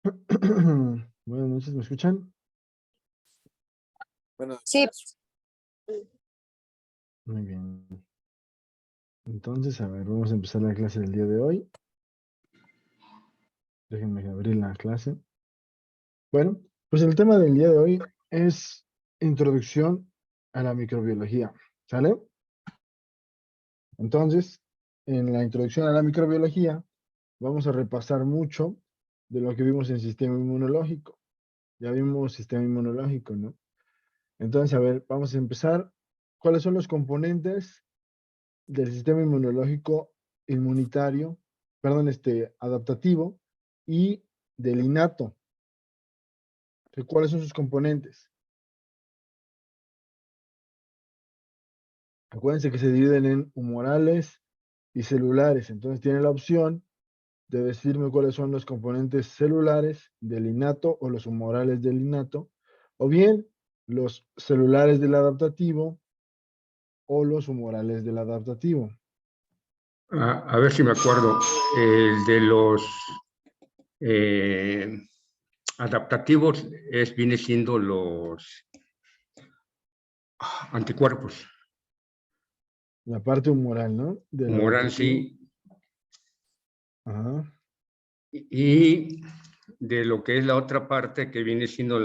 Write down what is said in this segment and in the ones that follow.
Buenas noches, ¿me escuchan? Bueno, Sí, Muy bien. Entonces, a ver, vamos a empezar la clase del día de hoy. Déjenme abrir la clase. Bueno, pues el tema del día de hoy es introducción a la microbiología. ¿Sale? Entonces, en la introducción a la microbiología, vamos a repasar mucho de lo que vimos en sistema inmunológico. Ya vimos sistema inmunológico, ¿no? Entonces, a ver, vamos a empezar. ¿Cuáles son los componentes del sistema inmunológico inmunitario, perdón, adaptativo y del innato? ¿Cuáles son sus componentes? Acuérdense que se dividen en humorales y celulares, entonces tiene la opción de decirme cuáles son los componentes celulares del innato o los humorales del innato, o bien los celulares del adaptativo o los humorales del adaptativo. A ver si me acuerdo. El de los adaptativos viene siendo los anticuerpos. La parte humoral, ¿no? Del Humoral, adaptativo. sí. Ajá. Y de lo que es la otra parte que viene siendo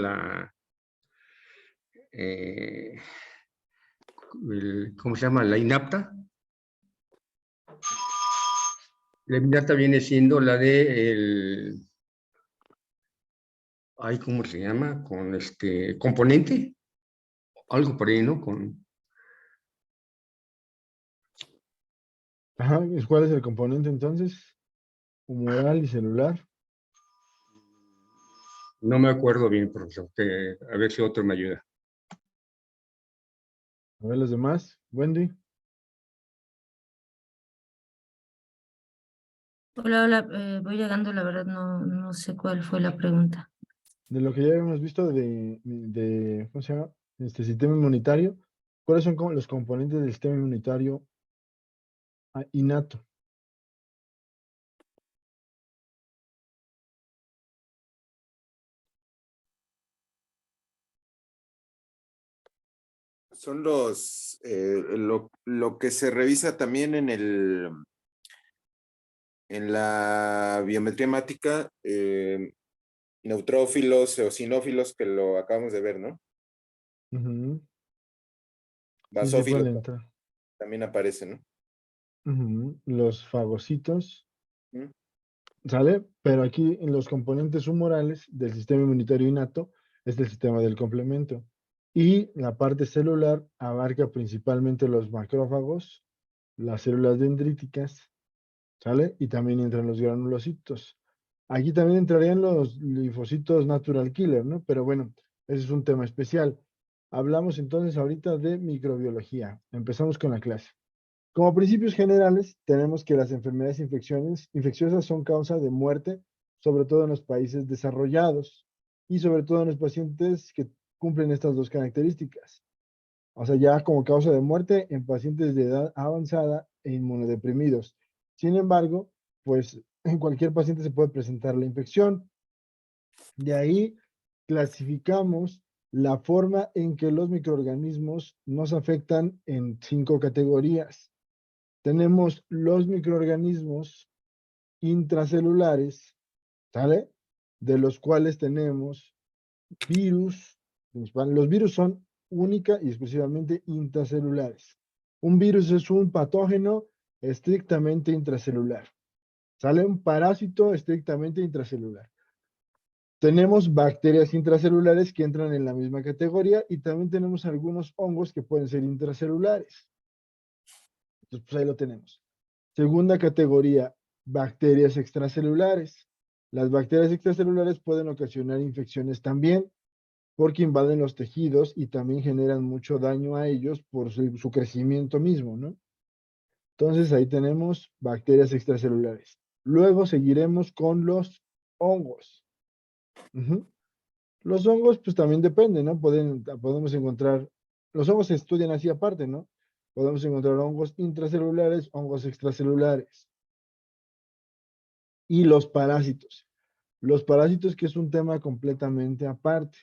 ¿cómo se llama? La inapta. La inapta viene siendo la de ¿cómo se llama? Con componente. Algo por ahí, ¿no? Ajá, ¿cuál es el componente entonces? Humoral y celular. No me acuerdo bien, profesor. A ver si otro me ayuda. A ver los demás. Wendy. hola, voy llegando, la verdad no sé cuál fue la pregunta. De lo que ya hemos visto ¿cómo se llama? Sistema inmunitario. ¿Cuáles son los componentes del sistema inmunitario innato? son lo que se revisa también en la biometría hemática, neutrófilos, eosinófilos, que lo acabamos de ver, ¿no? Ujú. Sí, Basófilos pueden entrar. también aparecen, ¿no? Ujú. Los fagocitos, ¿Mm? ¿sale? Pero aquí en los componentes humorales del sistema inmunitario innato es el sistema del complemento. Y la parte celular abarca principalmente los macrófagos, las células dendríticas, ¿sale? Y también entran los granulocitos. Aquí también entrarían los linfocitos natural killer, ¿no? Pero bueno, ese es un tema especial. Hablamos entonces ahorita de microbiología. Empezamos con la clase. Como principios generales, tenemos que las enfermedades infecciosas son causa de muerte, sobre todo en los países desarrollados y sobre todo en los pacientes que cumplen estas dos características. O sea, ya como causa de muerte en pacientes de edad avanzada e inmunodeprimidos. Sin embargo, pues en cualquier paciente se puede presentar la infección. De ahí clasificamos la forma en que los microorganismos nos afectan en 5 categorías. Tenemos los microorganismos intracelulares, ¿sale? De los cuales tenemos virus. Los virus son única y exclusivamente intracelulares. Un virus es un patógeno estrictamente intracelular. ¿Sale? Un parásito estrictamente intracelular. Tenemos bacterias intracelulares que entran en la misma categoría y también tenemos algunos hongos que pueden ser intracelulares. Entonces, pues ahí lo tenemos. Segunda categoría, bacterias extracelulares. Las bacterias extracelulares pueden ocasionar infecciones también porque invaden los tejidos y también generan mucho daño a ellos por su crecimiento mismo, ¿no? Entonces ahí tenemos bacterias extracelulares. Luego seguiremos con los hongos. Ujú. Los hongos, pues también dependen, ¿no? Podemos encontrar, los hongos se estudian así aparte, ¿no? Podemos encontrar hongos intracelulares, hongos extracelulares. Y los parásitos. Los parásitos, que es un tema completamente aparte.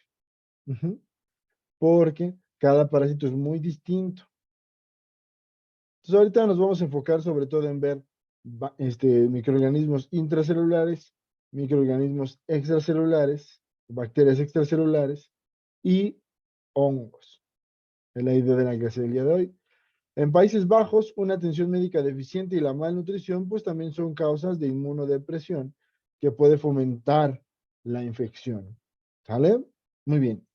Ujú. Porque cada parásito es muy distinto. Entonces, ahorita nos vamos a enfocar sobre todo en ver microorganismos intracelulares, microorganismos extracelulares, bacterias extracelulares y hongos. Es la idea de la clase del día de hoy. En Países Bajos, una atención médica deficiente y la malnutrición, pues también son causas de inmunodepresión que puede fomentar la infección. ¿Sale? Muy bien.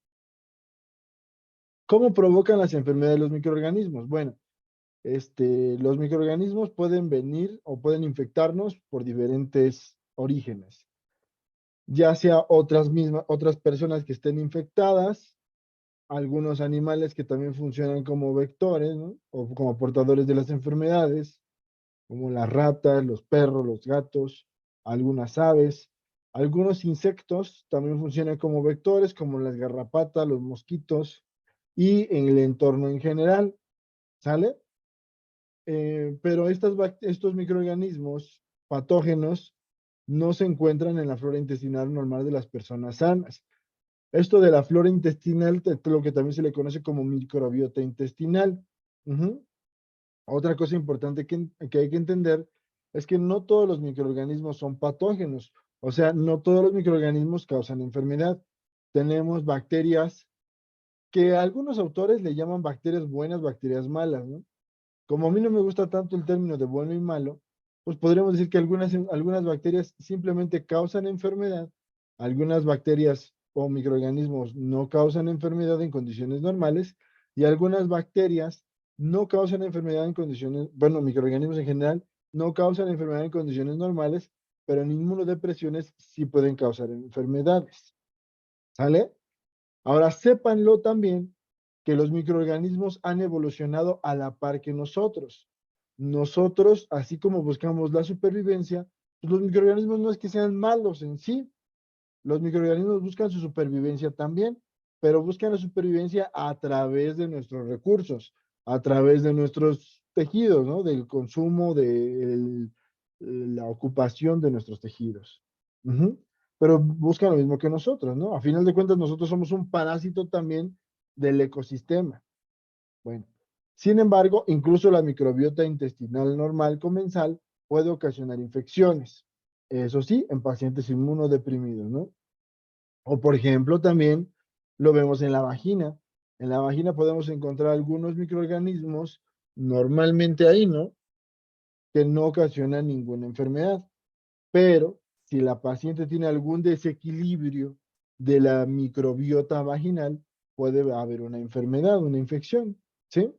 ¿Cómo provocan las enfermedades de los microorganismos? Bueno, los microorganismos pueden venir o pueden infectarnos por diferentes orígenes, ya sea otras personas que estén infectadas, algunos animales que también funcionan como vectores, ¿no? O como portadores de las enfermedades, como las ratas, los perros, los gatos, algunas aves. Algunos insectos también funcionan como vectores, como las garrapatas, los mosquitos y en el entorno en general, ¿sale? Pero estos microorganismos patógenos no se encuentran en la flora intestinal normal de las personas sanas. Esto de la flora intestinal, lo que también se le conoce como microbiota intestinal. Ujú. Otra cosa importante que hay que entender es que no todos los microorganismos son patógenos, o sea, no todos los microorganismos causan enfermedad. Tenemos bacterias que algunos autores le llaman bacterias buenas, bacterias malas, ¿no? Como a mí no me gusta tanto el término de bueno y malo, pues podríamos decir que algunas bacterias simplemente causan enfermedad, algunas bacterias o microorganismos no causan enfermedad en condiciones normales y algunas bacterias no causan enfermedad en condiciones, bueno, microorganismos en general no causan enfermedad en condiciones normales, pero en inmunodepresiones sí pueden causar enfermedades. ¿Sale? Ahora, sépanlo también que los microorganismos han evolucionado a la par que nosotros. Nosotros, así como buscamos la supervivencia, pues los microorganismos no es que sean malos en sí, los microorganismos buscan su supervivencia también, pero buscan la supervivencia a través de nuestros recursos, a través de nuestros tejidos, ¿no? Del consumo, de la ocupación de nuestros tejidos. Ujú. Pero buscan lo mismo que nosotros, ¿no? A final de cuentas, nosotros somos un parásito también del ecosistema. Bueno, sin embargo, incluso la microbiota intestinal normal comensal puede ocasionar infecciones. Eso sí, en pacientes inmunodeprimidos, ¿no? O por ejemplo, también lo vemos en la vagina. En la vagina podemos encontrar algunos microorganismos normalmente ahí, ¿no? Que no ocasionan ninguna enfermedad. Pero si la paciente tiene algún desequilibrio de la microbiota vaginal, puede haber una enfermedad, una infección, ¿sí?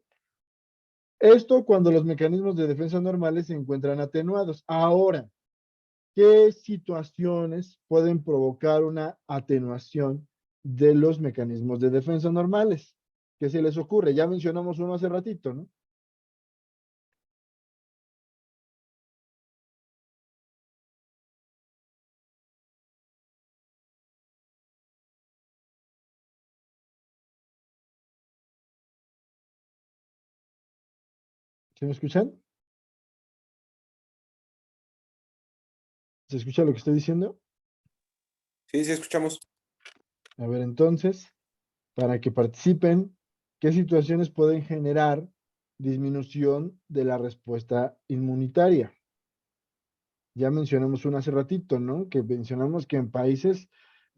Esto cuando los mecanismos de defensa normales se encuentran atenuados. Ahora, ¿qué situaciones pueden provocar una atenuación de los mecanismos de defensa normales? ¿Qué se les ocurre? Ya mencionamos uno hace ratito, ¿no? ¿Se me escuchan? ¿Se escucha lo que estoy diciendo? Sí, sí, escuchamos. A ver, entonces, para que participen, ¿qué situaciones pueden generar disminución de la respuesta inmunitaria? Ya mencionamos una hace ratito, ¿no? Que mencionamos que en países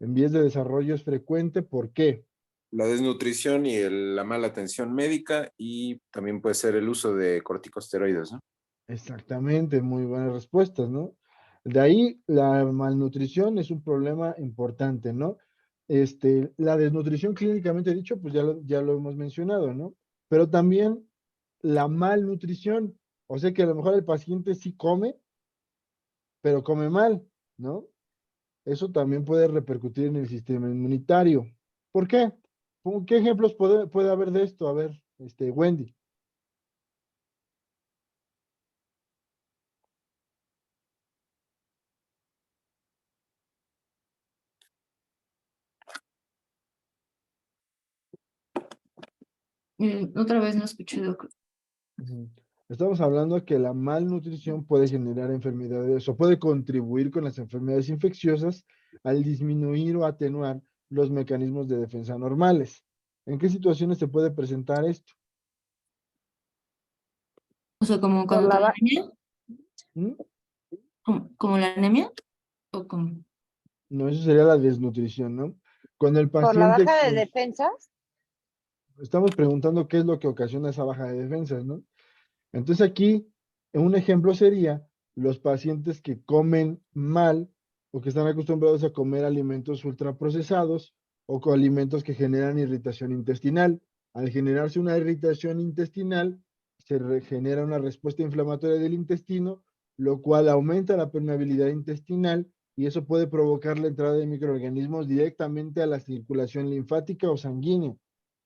en vías de desarrollo es frecuente. ¿Por qué? La desnutrición y la mala atención médica y también puede ser el uso de corticosteroides, ¿no? Exactamente, muy buenas respuestas, ¿no? De ahí la malnutrición es un problema importante, ¿no? La desnutrición clínicamente dicho, pues ya lo hemos mencionado, ¿no? Pero también la malnutrición, o sea que a lo mejor el paciente sí come, pero come mal, ¿no? Eso también puede repercutir en el sistema inmunitario. ¿Por qué? ¿Qué ejemplos puede haber de esto? A ver, Wendy. Otra vez no escuché, Doc. Ujú. Estamos hablando que la malnutrición puede generar enfermedades o puede contribuir con las enfermedades infecciosas al disminuir o atenuar los mecanismos de defensa normales. ¿En qué situaciones se puede presentar esto? O sea, como Por cuando la te da ba- anemia, ¿Mm? como la anemia, o como. No, eso sería la desnutrición, ¿no? Cuando el por la paciente, baja de defensas. estamos preguntando qué es lo que ocasiona esa baja de defensas, ¿no? Entonces aquí, un ejemplo sería los pacientes que comen mal o que están acostumbrados a comer alimentos ultraprocesados o con alimentos que generan irritación intestinal. Al generarse una irritación intestinal, genera una respuesta inflamatoria del intestino, lo cual aumenta la permeabilidad intestinal y eso puede provocar la entrada de microorganismos directamente a la circulación linfática o sanguínea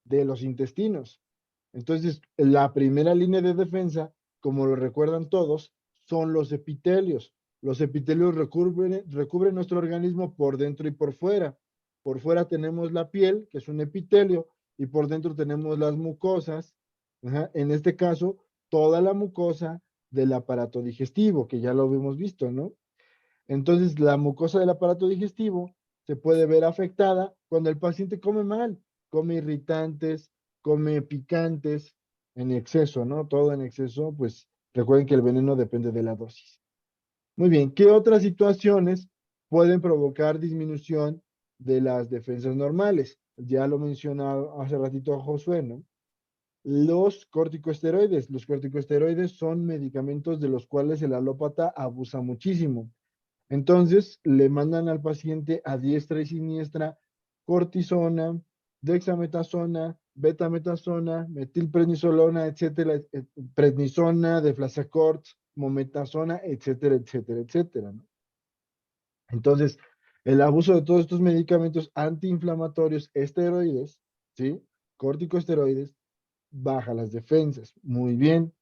de los intestinos. Entonces, la primera línea de defensa, como lo recuerdan todos, son los epitelios. Los epitelios recubren nuestro organismo por dentro y por fuera. Por fuera tenemos la piel, que es un epitelio, y por dentro tenemos las mucosas. En este caso, toda la mucosa del aparato digestivo, que ya lo hemos visto, ¿no? Entonces, la mucosa del aparato digestivo se puede ver afectada cuando el paciente come mal, come irritantes, come picantes en exceso, ¿no? Todo en exceso, pues recuerden que el veneno depende de la dosis. Muy bien, ¿qué otras situaciones pueden provocar disminución de las defensas normales? Ya lo mencionaba hace ratito Josué, ¿no? Los corticosteroides. Los corticosteroides son medicamentos de los cuales el alópata abusa muchísimo. Entonces, le mandan al paciente a diestra y siniestra cortisona, dexametasona, betametasona, metilprednisolona, etcétera, prednisona, deflazacort, mometasona, etcétera, etcétera, etcétera, ¿no? Entonces, el abuso de todos estos medicamentos antiinflamatorios esteroides, ¿sí? Corticosteroides, baja las defensas. Muy bien.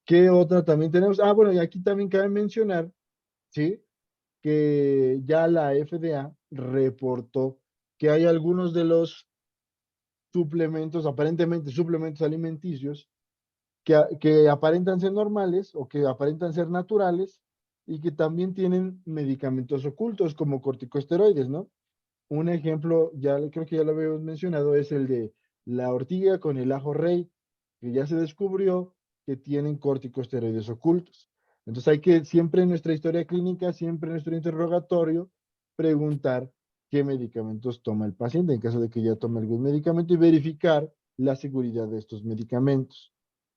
¿Qué otra también tenemos? Ah, bueno, y aquí también cabe mencionar, ¿sí? Que ya la FDA reportó que hay algunos de los suplementos, aparentemente suplementos alimenticios, que aparentan ser normales o que aparentan ser naturales y que también tienen medicamentos ocultos como corticosteroides, ¿no? Un ejemplo, creo que ya lo habíamos mencionado, es el de la ortiga con el ajo rey, que ya se descubrió que tienen corticosteroides ocultos. Entonces hay que siempre en nuestra historia clínica, siempre en nuestro interrogatorio, preguntar qué medicamentos toma el paciente en caso de que ya tome algún medicamento y verificar la seguridad de estos medicamentos.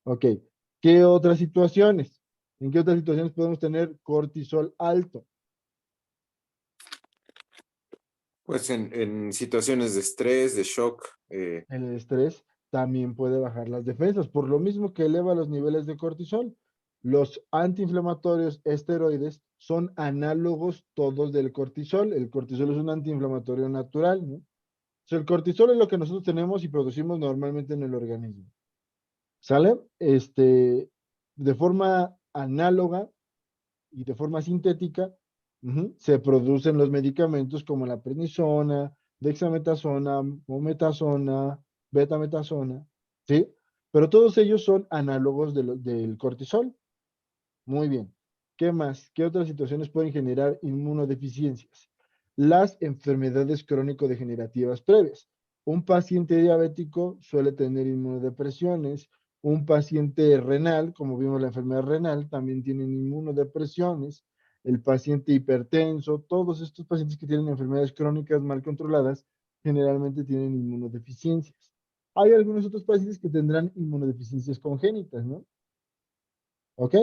Ok, ¿qué otras situaciones? ¿En qué otras situaciones podemos tener cortisol alto? Pues en situaciones de estrés, de shock, El estrés también puede bajar las defensas, por lo mismo que eleva los niveles de cortisol. Los antiinflamatorios esteroides son análogos todos del cortisol. El cortisol es un antiinflamatorio natural, ¿no? O sea, el cortisol es lo que nosotros tenemos y producimos normalmente en el organismo. ¿Sale? De forma análoga y de forma sintética, se producen los medicamentos como la prednisona, dexametasona, mometasona, betametasona, ¿sí? Pero todos ellos son análogos del cortisol. Muy bien. ¿Qué más? ¿Qué otras situaciones pueden generar inmunodeficiencias? Las enfermedades crónico-degenerativas previas. Un paciente diabético suele tener inmunodepresiones. Un paciente renal, como vimos la enfermedad renal, también tienen inmunodepresiones. El paciente hipertenso, todos estos pacientes que tienen enfermedades crónicas mal controladas, generalmente tienen inmunodeficiencias. Hay algunos otros pacientes que tendrán inmunodeficiencias congénitas, ¿no? ¿Ok?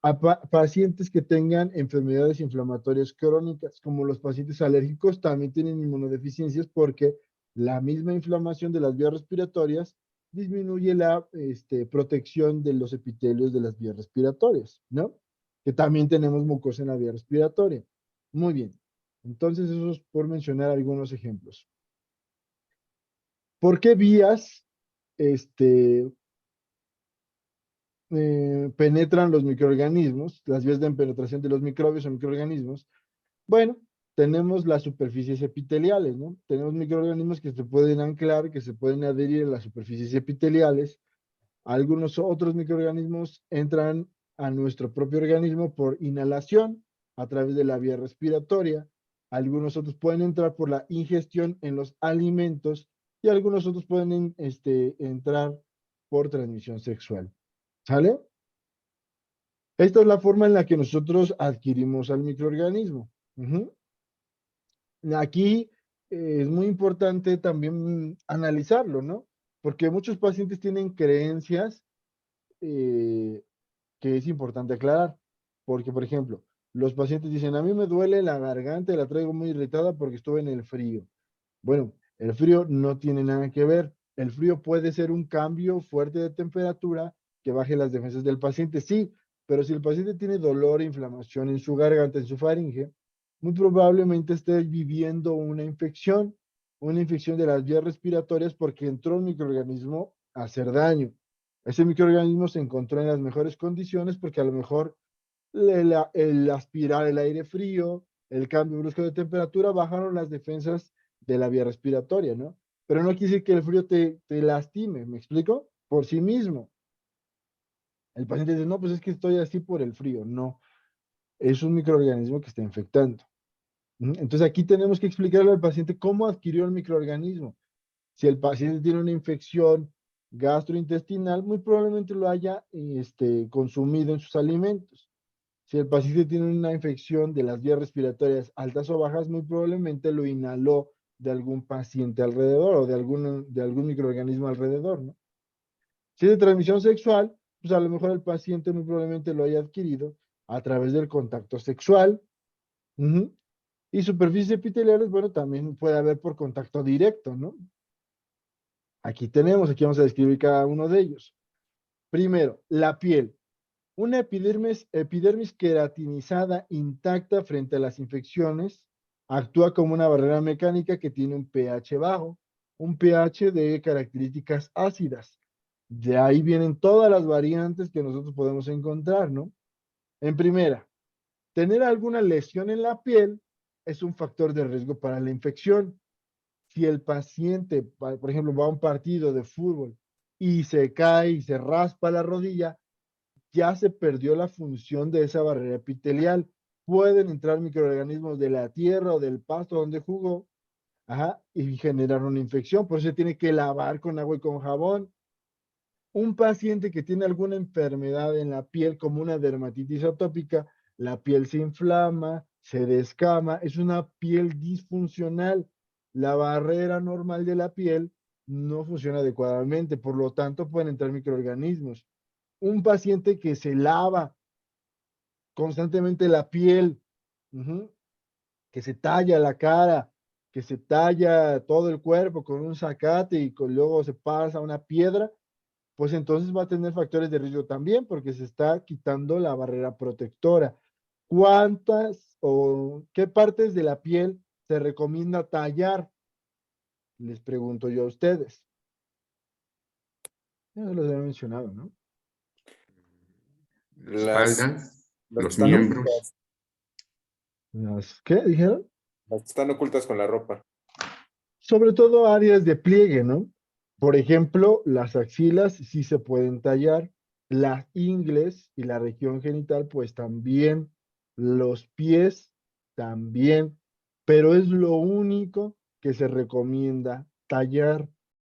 A pacientes que tengan enfermedades inflamatorias crónicas, como los pacientes alérgicos, también tienen inmunodeficiencias porque la misma inflamación de las vías respiratorias disminuye la protección de los epitelios de las vías respiratorias, ¿no? Que también tenemos mucosa en la vía respiratoria. Muy bien. Entonces, eso es por mencionar algunos ejemplos. ¿Por qué vías penetran los microorganismos, las vías de penetración de los microbios o microorganismos? Bueno, tenemos las superficies epiteliales, ¿no? Tenemos microorganismos que se pueden anclar, que se pueden adherir a las superficies epiteliales. Algunos otros microorganismos entran a nuestro propio organismo por inhalación a través de la vía respiratoria. Algunos otros pueden entrar por la ingestión en los alimentos y algunos otros pueden entrar por transmisión sexual. ¿Sale? Esta es la forma en la que nosotros adquirimos al microorganismo. Ujú. Aquí es muy importante también analizarlo, ¿no? Porque muchos pacientes tienen creencias eh, que es importante aclarar. Porque, por ejemplo, los pacientes dicen, a mí me duele la garganta y la traigo muy irritada porque estuve en el frío. Bueno, el frío no tiene nada que ver. El frío puede ser un cambio fuerte de temperatura que baje las defensas del paciente, sí, pero si el paciente tiene dolor e inflamación en su garganta, en su faringe, muy probablemente esté viviendo una infección de las vías respiratorias porque entró un microorganismo a hacer daño. Ese microorganismo se encontró en las mejores condiciones porque a lo mejor el aspirar el aire frío, el cambio brusco de temperatura, bajaron las defensas de la vía respiratoria, ¿no? Pero no quiere decir que el frío te lastime, ¿me explico? Por sí mismo. El paciente dice, no, pues es que estoy así por el frío. No, es un microorganismo que está infectando. Entonces aquí tenemos que explicarle al paciente cómo adquirió el microorganismo. Si el paciente tiene una infección gastrointestinal, muy probablemente lo haya consumido en sus alimentos. Si el paciente tiene una infección de las vías respiratorias altas o bajas, muy probablemente lo inhaló de algún paciente alrededor o de algún microorganismo alrededor, ¿no? Si es de transmisión sexual, pues a lo mejor el paciente muy probablemente lo haya adquirido a través del contacto sexual. Ujú. Y superficies epiteliales, bueno, también puede haber por contacto directo, ¿no? Aquí vamos a describir cada uno de ellos. Primero, la piel. Una epidermis queratinizada intacta frente a las infecciones actúa como una barrera mecánica que tiene un pH bajo, un pH de características ácidas. De ahí vienen todas las variantes que nosotros podemos encontrar, ¿no? En primera, tener alguna lesión en la piel es un factor de riesgo para la infección. Si el paciente, por ejemplo, va a un partido de fútbol y se cae y se raspa la rodilla, ya se perdió la función de esa barrera epitelial. Pueden entrar microorganismos de la tierra o del pasto donde jugó, ajá, y generar una infección. Por eso se tiene que lavar con agua y con jabón. Un paciente que tiene alguna enfermedad en la piel, como una dermatitis atópica, la piel se inflama, se descama, es una piel disfuncional. La barrera normal de la piel no funciona adecuadamente, por lo tanto pueden entrar microorganismos. Un paciente que se lava constantemente la piel, ujú, que se talla la cara, que se talla todo el cuerpo con un zacate y luego se pasa una piedra, pues entonces va a tener factores de riesgo también porque se está quitando la barrera protectora. ¿Cuántas o qué partes de la piel se recomienda tallar? Les pregunto yo a ustedes. Ya los he mencionado, ¿no? Las, Espalda, las que los están miembros. ¿Qué dijeron? las que están ocultas con la ropa. Sobre todo áreas de pliegue, ¿no? Por ejemplo, las axilas sí se pueden tallar, las ingles y la región genital, pues también, los pies también, pero es lo único que se recomienda tallar.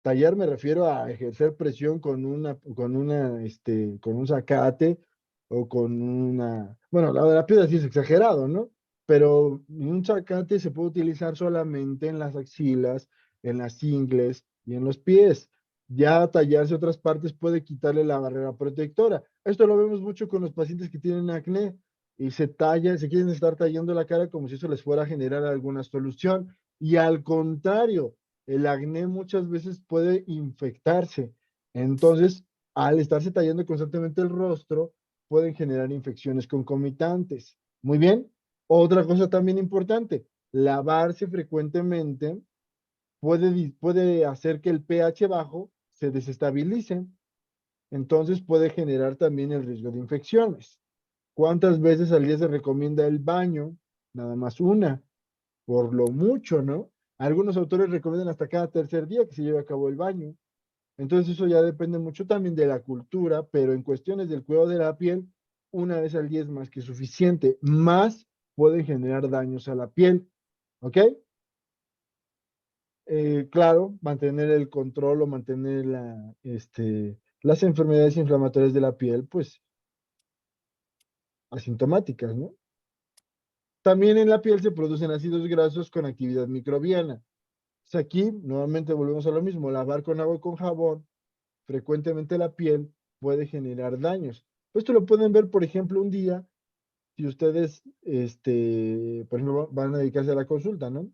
Tallar me refiero a ejercer presión con un zacate o con una, bueno, la de la piedra sí es exagerado, ¿no? Pero un zacate se puede utilizar solamente en las axilas, en las ingles y en los pies. Ya tallarse otras partes puede quitarle la barrera protectora. Esto lo vemos mucho con los pacientes que tienen acné y se quieren estar tallando la cara como si eso les fuera a generar alguna solución. Y al contrario, el acné muchas veces puede infectarse. Entonces, al estarse tallando constantemente el rostro, pueden generar infecciones concomitantes. Muy bien. Otra cosa también importante, lavarse frecuentemente puede hacer que el pH bajo se desestabilice. Entonces puede generar también el riesgo de infecciones. ¿Cuántas veces al día se recomienda el baño? Nada más una, por lo mucho, ¿no? Algunos autores recomiendan hasta cada tercer día que se lleve a cabo el baño. Entonces eso ya depende mucho también de la cultura, pero en cuestiones del cuidado de la piel, una vez al día es más que suficiente. Más pueden generar daños a la piel, ¿ok? Claro, mantener el control o mantener las enfermedades inflamatorias de la piel, pues asintomáticas, ¿no? También en la piel se producen ácidos grasos con actividad microbiana. Pues aquí, nuevamente volvemos a lo mismo, lavar con agua y con jabón frecuentemente la piel puede generar daños. Esto lo pueden ver, por ejemplo, un día, si ustedes, por ejemplo, van a dedicarse a la consulta, ¿no?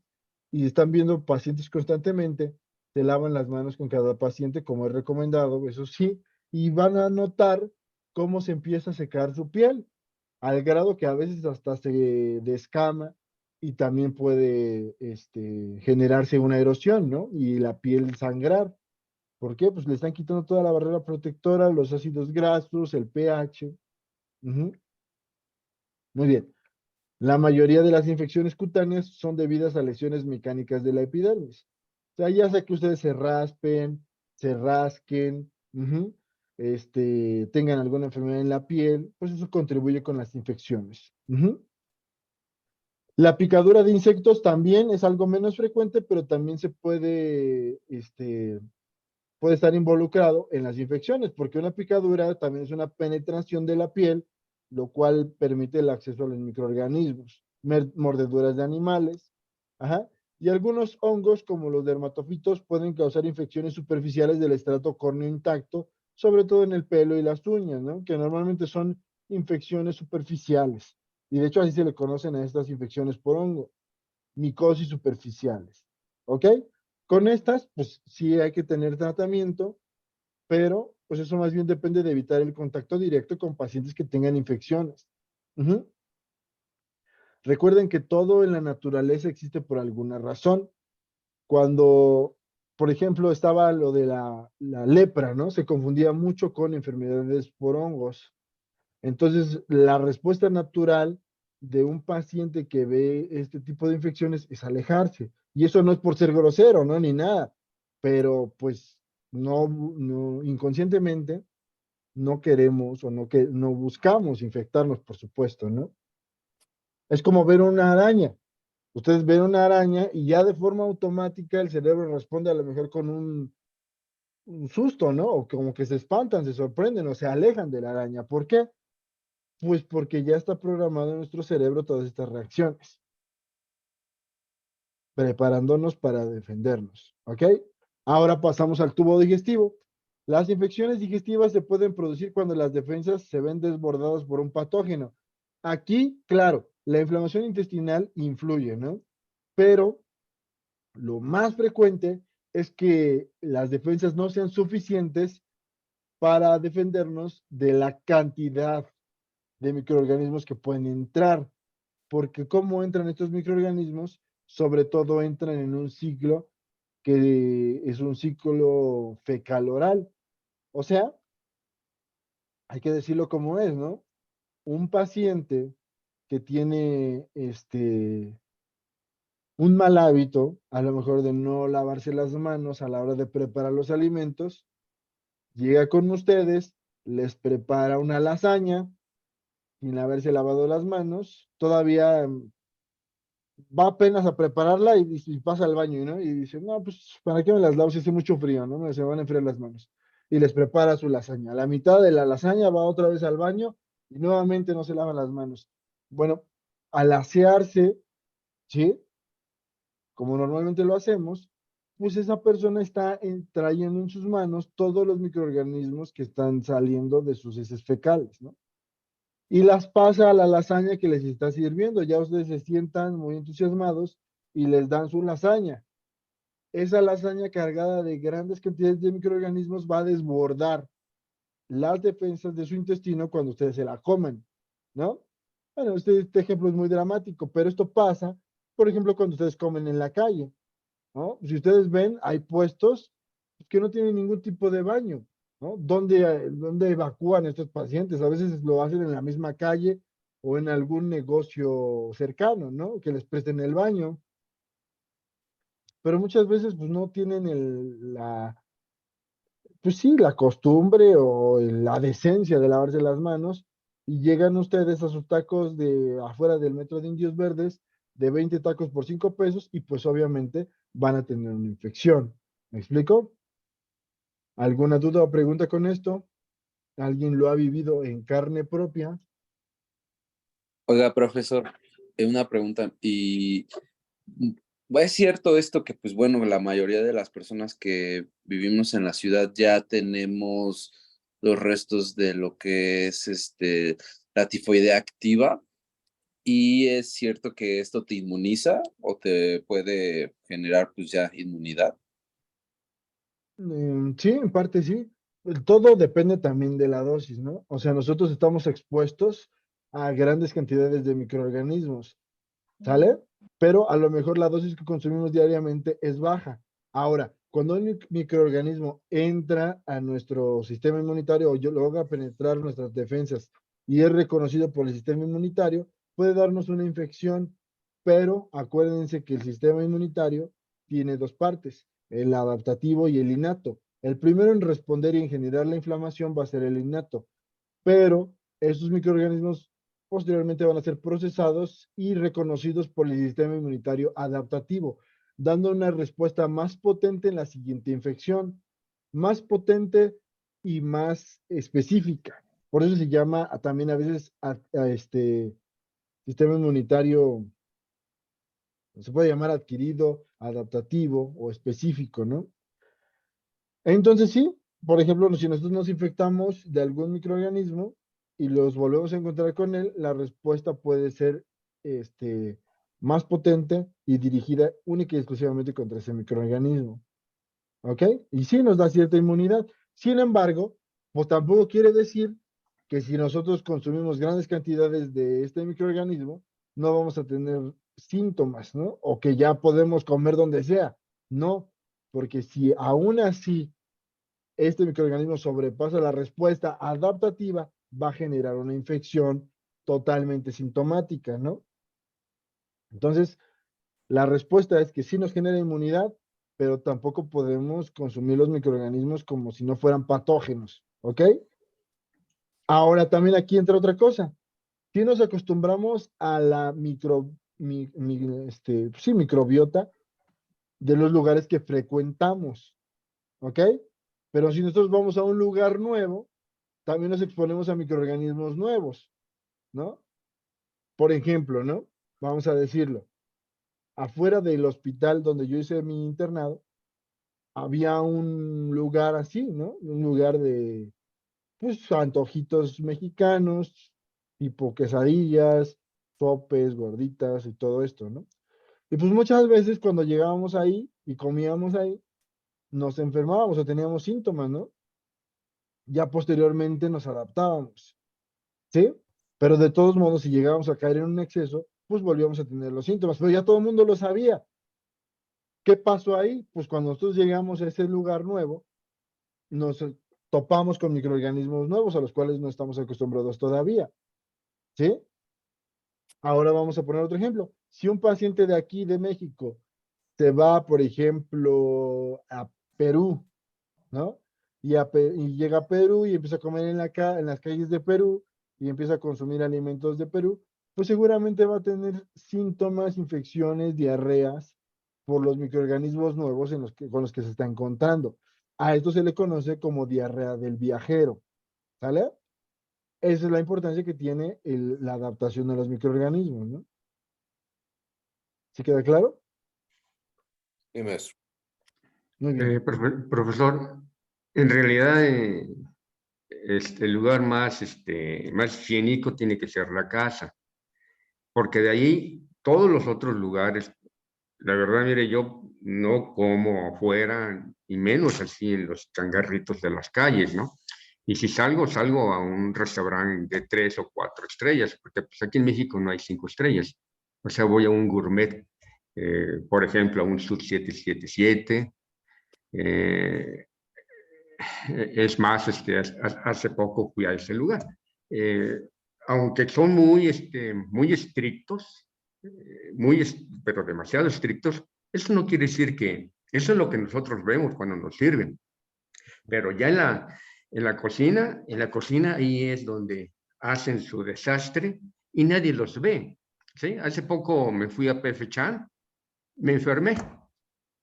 Y están viendo pacientes constantemente, se lavan las manos con cada paciente, como es recomendado, eso sí, y van a notar cómo se empieza a secar su piel, al grado que a veces hasta se descama y también puede, generarse una erosión, ¿no? Y la piel sangrar. ¿Por qué? Pues le están quitando toda la barrera protectora, los ácidos grasos, el pH. Ujú. Muy bien. La mayoría de las infecciones cutáneas son debidas a lesiones mecánicas de la epidermis. O sea, ya sea que ustedes se raspen, se rasquen, tengan alguna enfermedad en la piel, pues eso contribuye con las infecciones. La picadura de insectos también es algo menos frecuente, pero también se puede estar involucrado en las infecciones, porque una picadura también es una penetración de la piel, lo cual permite el acceso a los microorganismos, mordeduras de animales, ajá, y algunos hongos como los dermatofitos pueden causar infecciones superficiales del estrato córneo intacto, sobre todo en el pelo y las uñas, ¿no? Que normalmente son infecciones superficiales. Y de hecho así se le conocen a estas infecciones por hongo, micosis superficiales. ¿Ok? Con estas, pues sí hay que tener tratamiento, pero pues eso más bien depende de evitar el contacto directo con pacientes que tengan infecciones. Ujú. Recuerden que todo en la naturaleza existe por alguna razón. Cuando, por ejemplo, estaba lo de la lepra, ¿no? Se confundía mucho con enfermedades por hongos. Entonces, la respuesta natural de un paciente que ve este tipo de infecciones es alejarse. Y eso no es por ser grosero, ¿no? Ni nada. Pero pues no inconscientemente no queremos o no buscamos infectarnos, por supuesto, ¿no? Es como ver una araña. Ustedes ven una araña y ya de forma automática el cerebro responde a lo mejor con un susto, ¿no? O como que se espantan, se sorprenden o se alejan de la araña. ¿Por qué? Pues porque ya está programado en nuestro cerebro todas estas reacciones, preparándonos para defendernos, ¿ok? Ahora pasamos al tubo digestivo. Las infecciones digestivas se pueden producir cuando las defensas se ven desbordadas por un patógeno. Aquí, claro, la inflamación intestinal influye, ¿no? Pero lo más frecuente es que las defensas no sean suficientes para defendernos de la cantidad de microorganismos que pueden entrar. Porque cómo entran estos microorganismos, sobre todo entran en un ciclo que es un ciclo fecal-oral. O sea, hay que decirlo como es, ¿no? Un paciente que tiene un mal hábito, a lo mejor de no lavarse las manos a la hora de preparar los alimentos, llega con ustedes, les prepara una lasaña sin haberse lavado las manos, todavía va apenas a prepararla y pasa al baño, ¿no? Y dice, no, pues, ¿para qué me las lavo si hace mucho frío, no? Se me van a enfriar las manos. Y les prepara su lasaña. La mitad de la lasaña va otra vez al baño y nuevamente no se lavan las manos. Bueno, al asearse, ¿sí? Como normalmente lo hacemos, pues esa persona está trayendo en sus manos todos los microorganismos que están saliendo de sus heces fecales, ¿no? Y las pasa a la lasaña que les está sirviendo. Ya ustedes se sientan muy entusiasmados y les dan su lasaña. Esa lasaña cargada de grandes cantidades de microorganismos va a desbordar las defensas de su intestino cuando ustedes se la comen, ¿no? Bueno, este ejemplo es muy dramático, pero esto pasa, por ejemplo, cuando ustedes comen en la calle, ¿no? Si ustedes ven, hay puestos que no tienen ningún tipo de baño, ¿no? ¿Dónde evacúan estos pacientes? A veces lo hacen en la misma calle o en algún negocio cercano, ¿no? Que les presten el baño. Pero muchas veces pues no tienen pues sí, la costumbre o la decencia de lavarse las manos y llegan ustedes a sus tacos de afuera del Metro de Indios Verdes de 20 tacos por 5 pesos y pues obviamente van a tener una infección. ¿Me explico? ¿Alguna duda o pregunta con esto? ¿Alguien lo ha vivido en carne propia? Oiga, profesor, una pregunta. ¿Y es cierto esto que, pues bueno, la mayoría de las personas que vivimos en la ciudad ya tenemos los restos de lo que es la tifoidea activa? ¿Y es cierto que esto te inmuniza o te puede generar pues ya inmunidad? Sí, en parte sí. Todo depende también de la dosis, ¿no? O sea, nosotros estamos expuestos a grandes cantidades de microorganismos. ¿Sale? Pero a lo mejor la dosis que consumimos diariamente es baja. Ahora, cuando un microorganismo entra a nuestro sistema inmunitario o logra penetrar nuestras defensas y es reconocido por el sistema inmunitario, puede darnos una infección, pero acuérdense que el sistema inmunitario tiene dos partes, el adaptativo y el innato. El primero en responder y en generar la inflamación va a ser el innato, pero esos microorganismos posteriormente van a ser procesados y reconocidos por el sistema inmunitario adaptativo, dando una respuesta más potente en la siguiente infección, más potente y más específica. Por eso se llama también a veces a este sistema inmunitario, se puede llamar adquirido, adaptativo o específico, ¿no? Entonces sí, por ejemplo, si nosotros nos infectamos de algún microorganismo y los volvemos a encontrar con él, la respuesta puede ser este, más potente y dirigida única y exclusivamente contra ese microorganismo. ¿Ok? Y sí nos da cierta inmunidad. Sin embargo, pues tampoco quiere decir que si nosotros consumimos grandes cantidades de este microorganismo, no vamos a tener síntomas, ¿no? O que ya podemos comer donde sea. No, porque si aún así este microorganismo sobrepasa la respuesta adaptativa, va a generar una infección totalmente sintomática, ¿no? Entonces, la respuesta es que sí nos genera inmunidad, pero tampoco podemos consumir los microorganismos como si no fueran patógenos, ¿ok? Ahora también aquí entra otra cosa. Si nos acostumbramos a la sí, microbiota de los lugares que frecuentamos, ¿ok? Pero si nosotros vamos a un lugar nuevo, también nos exponemos a microorganismos nuevos, ¿no? Por ejemplo, ¿no? Vamos a decirlo, afuera del hospital donde yo hice mi internado, había un lugar así, ¿no? Un lugar de, pues, antojitos mexicanos, tipo quesadillas, sopes, gorditas y todo esto, ¿no? Y pues muchas veces cuando llegábamos ahí y comíamos ahí, nos enfermábamos o teníamos síntomas, ¿no? Ya posteriormente nos adaptábamos. ¿Sí? Pero de todos modos, si llegábamos a caer en un exceso, pues volvíamos a tener los síntomas, pero ya todo el mundo lo sabía. ¿Qué pasó ahí? Pues cuando nosotros llegamos a ese lugar nuevo, nos topamos con microorganismos nuevos a los cuales no estamos acostumbrados todavía, ¿sí? Ahora vamos a poner otro ejemplo. Si un paciente de aquí, de México, se va, por ejemplo, a Perú, ¿no? Y llega a Perú y empieza a comer en las calles de Perú y empieza a consumir alimentos de Perú, pues seguramente va a tener síntomas, infecciones, diarreas por los microorganismos nuevos con los que se está encontrando. A esto se le conoce como diarrea del viajero, ¿sale? Esa es la importancia que tiene la adaptación a los microorganismos, ¿no? ¿Sí queda claro? Sí, maestro. Muy bien. Profesor, en realidad el lugar más, más higiénico tiene que ser la casa, porque de ahí todos los otros lugares, la verdad, mire, yo no como afuera, y menos así en los changarritos de las calles, ¿no? Y si salgo, salgo a un restaurante de 3 o 4 estrellas, porque pues aquí en México no hay 5 estrellas. O sea, voy a un gourmet, por ejemplo, a un Sud 777. eh, es más, hace poco fui a ese lugar. Eh, Aunque son muy estrictos, pero demasiado estrictos, eso no quiere decir que eso es lo que nosotros vemos cuando nos sirven. Pero ya en la cocina ahí es donde hacen su desastre y nadie los ve, ¿sí? Hace poco me fui a Chan, me enfermé,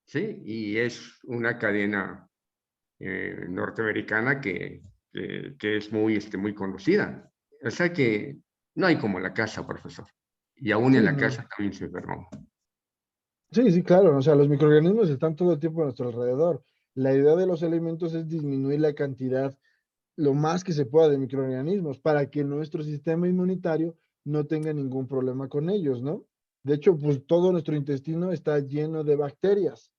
¿sí? Y es una cadena norteamericana que es muy conocida. O sea que no hay como la casa, profesor. Y aún en Sí, la no. casa también se enfermó. Sí, sí, claro. O sea, los microorganismos están todo el tiempo a nuestro alrededor. La idea de los alimentos es disminuir la cantidad lo más que se pueda de microorganismos para que nuestro sistema inmunitario no tenga ningún problema con ellos, ¿no? De hecho, pues todo nuestro intestino está lleno de bacterias,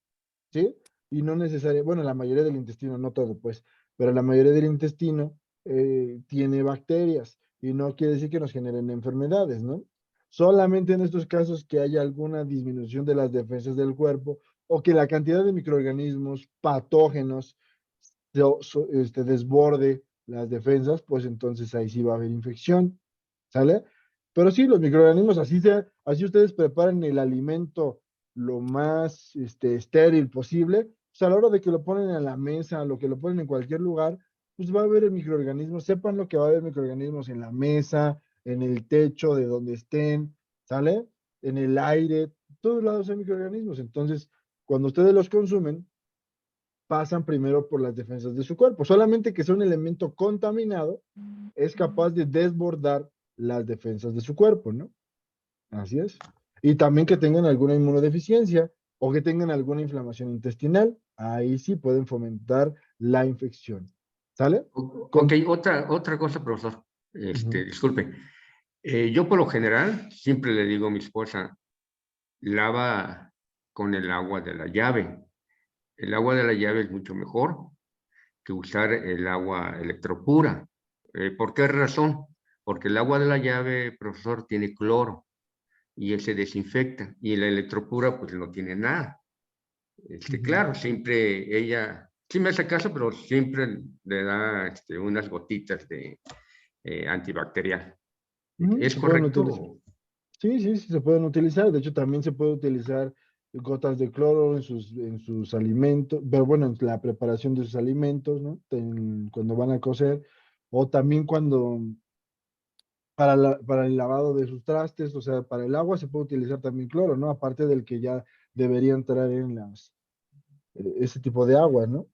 ¿sí? Y no necesariamente, bueno, la mayoría del intestino, no todo, pues, pero la mayoría del intestino tiene bacterias y no quiere decir que nos generen enfermedades, ¿no? Solamente en estos casos que haya alguna disminución de las defensas del cuerpo o que la cantidad de microorganismos patógenos desborde las defensas, pues entonces ahí sí va a haber infección, ¿sale? Pero sí, los microorganismos, así ustedes preparen el alimento lo más estéril posible, pues a la hora de que lo ponen en la mesa, lo que lo ponen en cualquier lugar, pues va a haber microorganismos, sepan lo que va a haber microorganismos en la mesa, en el techo de donde estén, ¿sale? En el aire, todos lados hay microorganismos, entonces cuando ustedes los consumen, pasan primero por las defensas de su cuerpo. Solamente que sea un elemento contaminado es capaz de desbordar las defensas de su cuerpo, ¿no? Así es. Y también que tengan alguna inmunodeficiencia o que tengan alguna inflamación intestinal. Ahí sí pueden fomentar la infección. ¿Sale? Ok, otra cosa, profesor. Ujú. Disculpe. Yo por lo general siempre le digo a mi esposa, lava con el agua de la llave. El agua de la llave es mucho mejor que usar el agua electropura. ¿Por qué razón? Porque el agua de la llave, profesor, tiene cloro y él se desinfecta y la electropura pues no tiene nada. Ujú. Claro, siempre ella, sí me hace caso, pero siempre le da unas gotitas de antibacterial. Ujú. ¿Es Se pueden utilizar. correcto? Sí, sí, sí, se pueden utilizar. De hecho, también se puede utilizar gotas de cloro en sus alimentos, pero bueno, en la preparación de sus alimentos, ¿no? Cuando van a cocer, o también cuando, para el lavado de sus trastes, o sea, para el agua se puede utilizar también cloro, ¿no? Aparte del que ya debería entrar en ese tipo de agua, ¿no?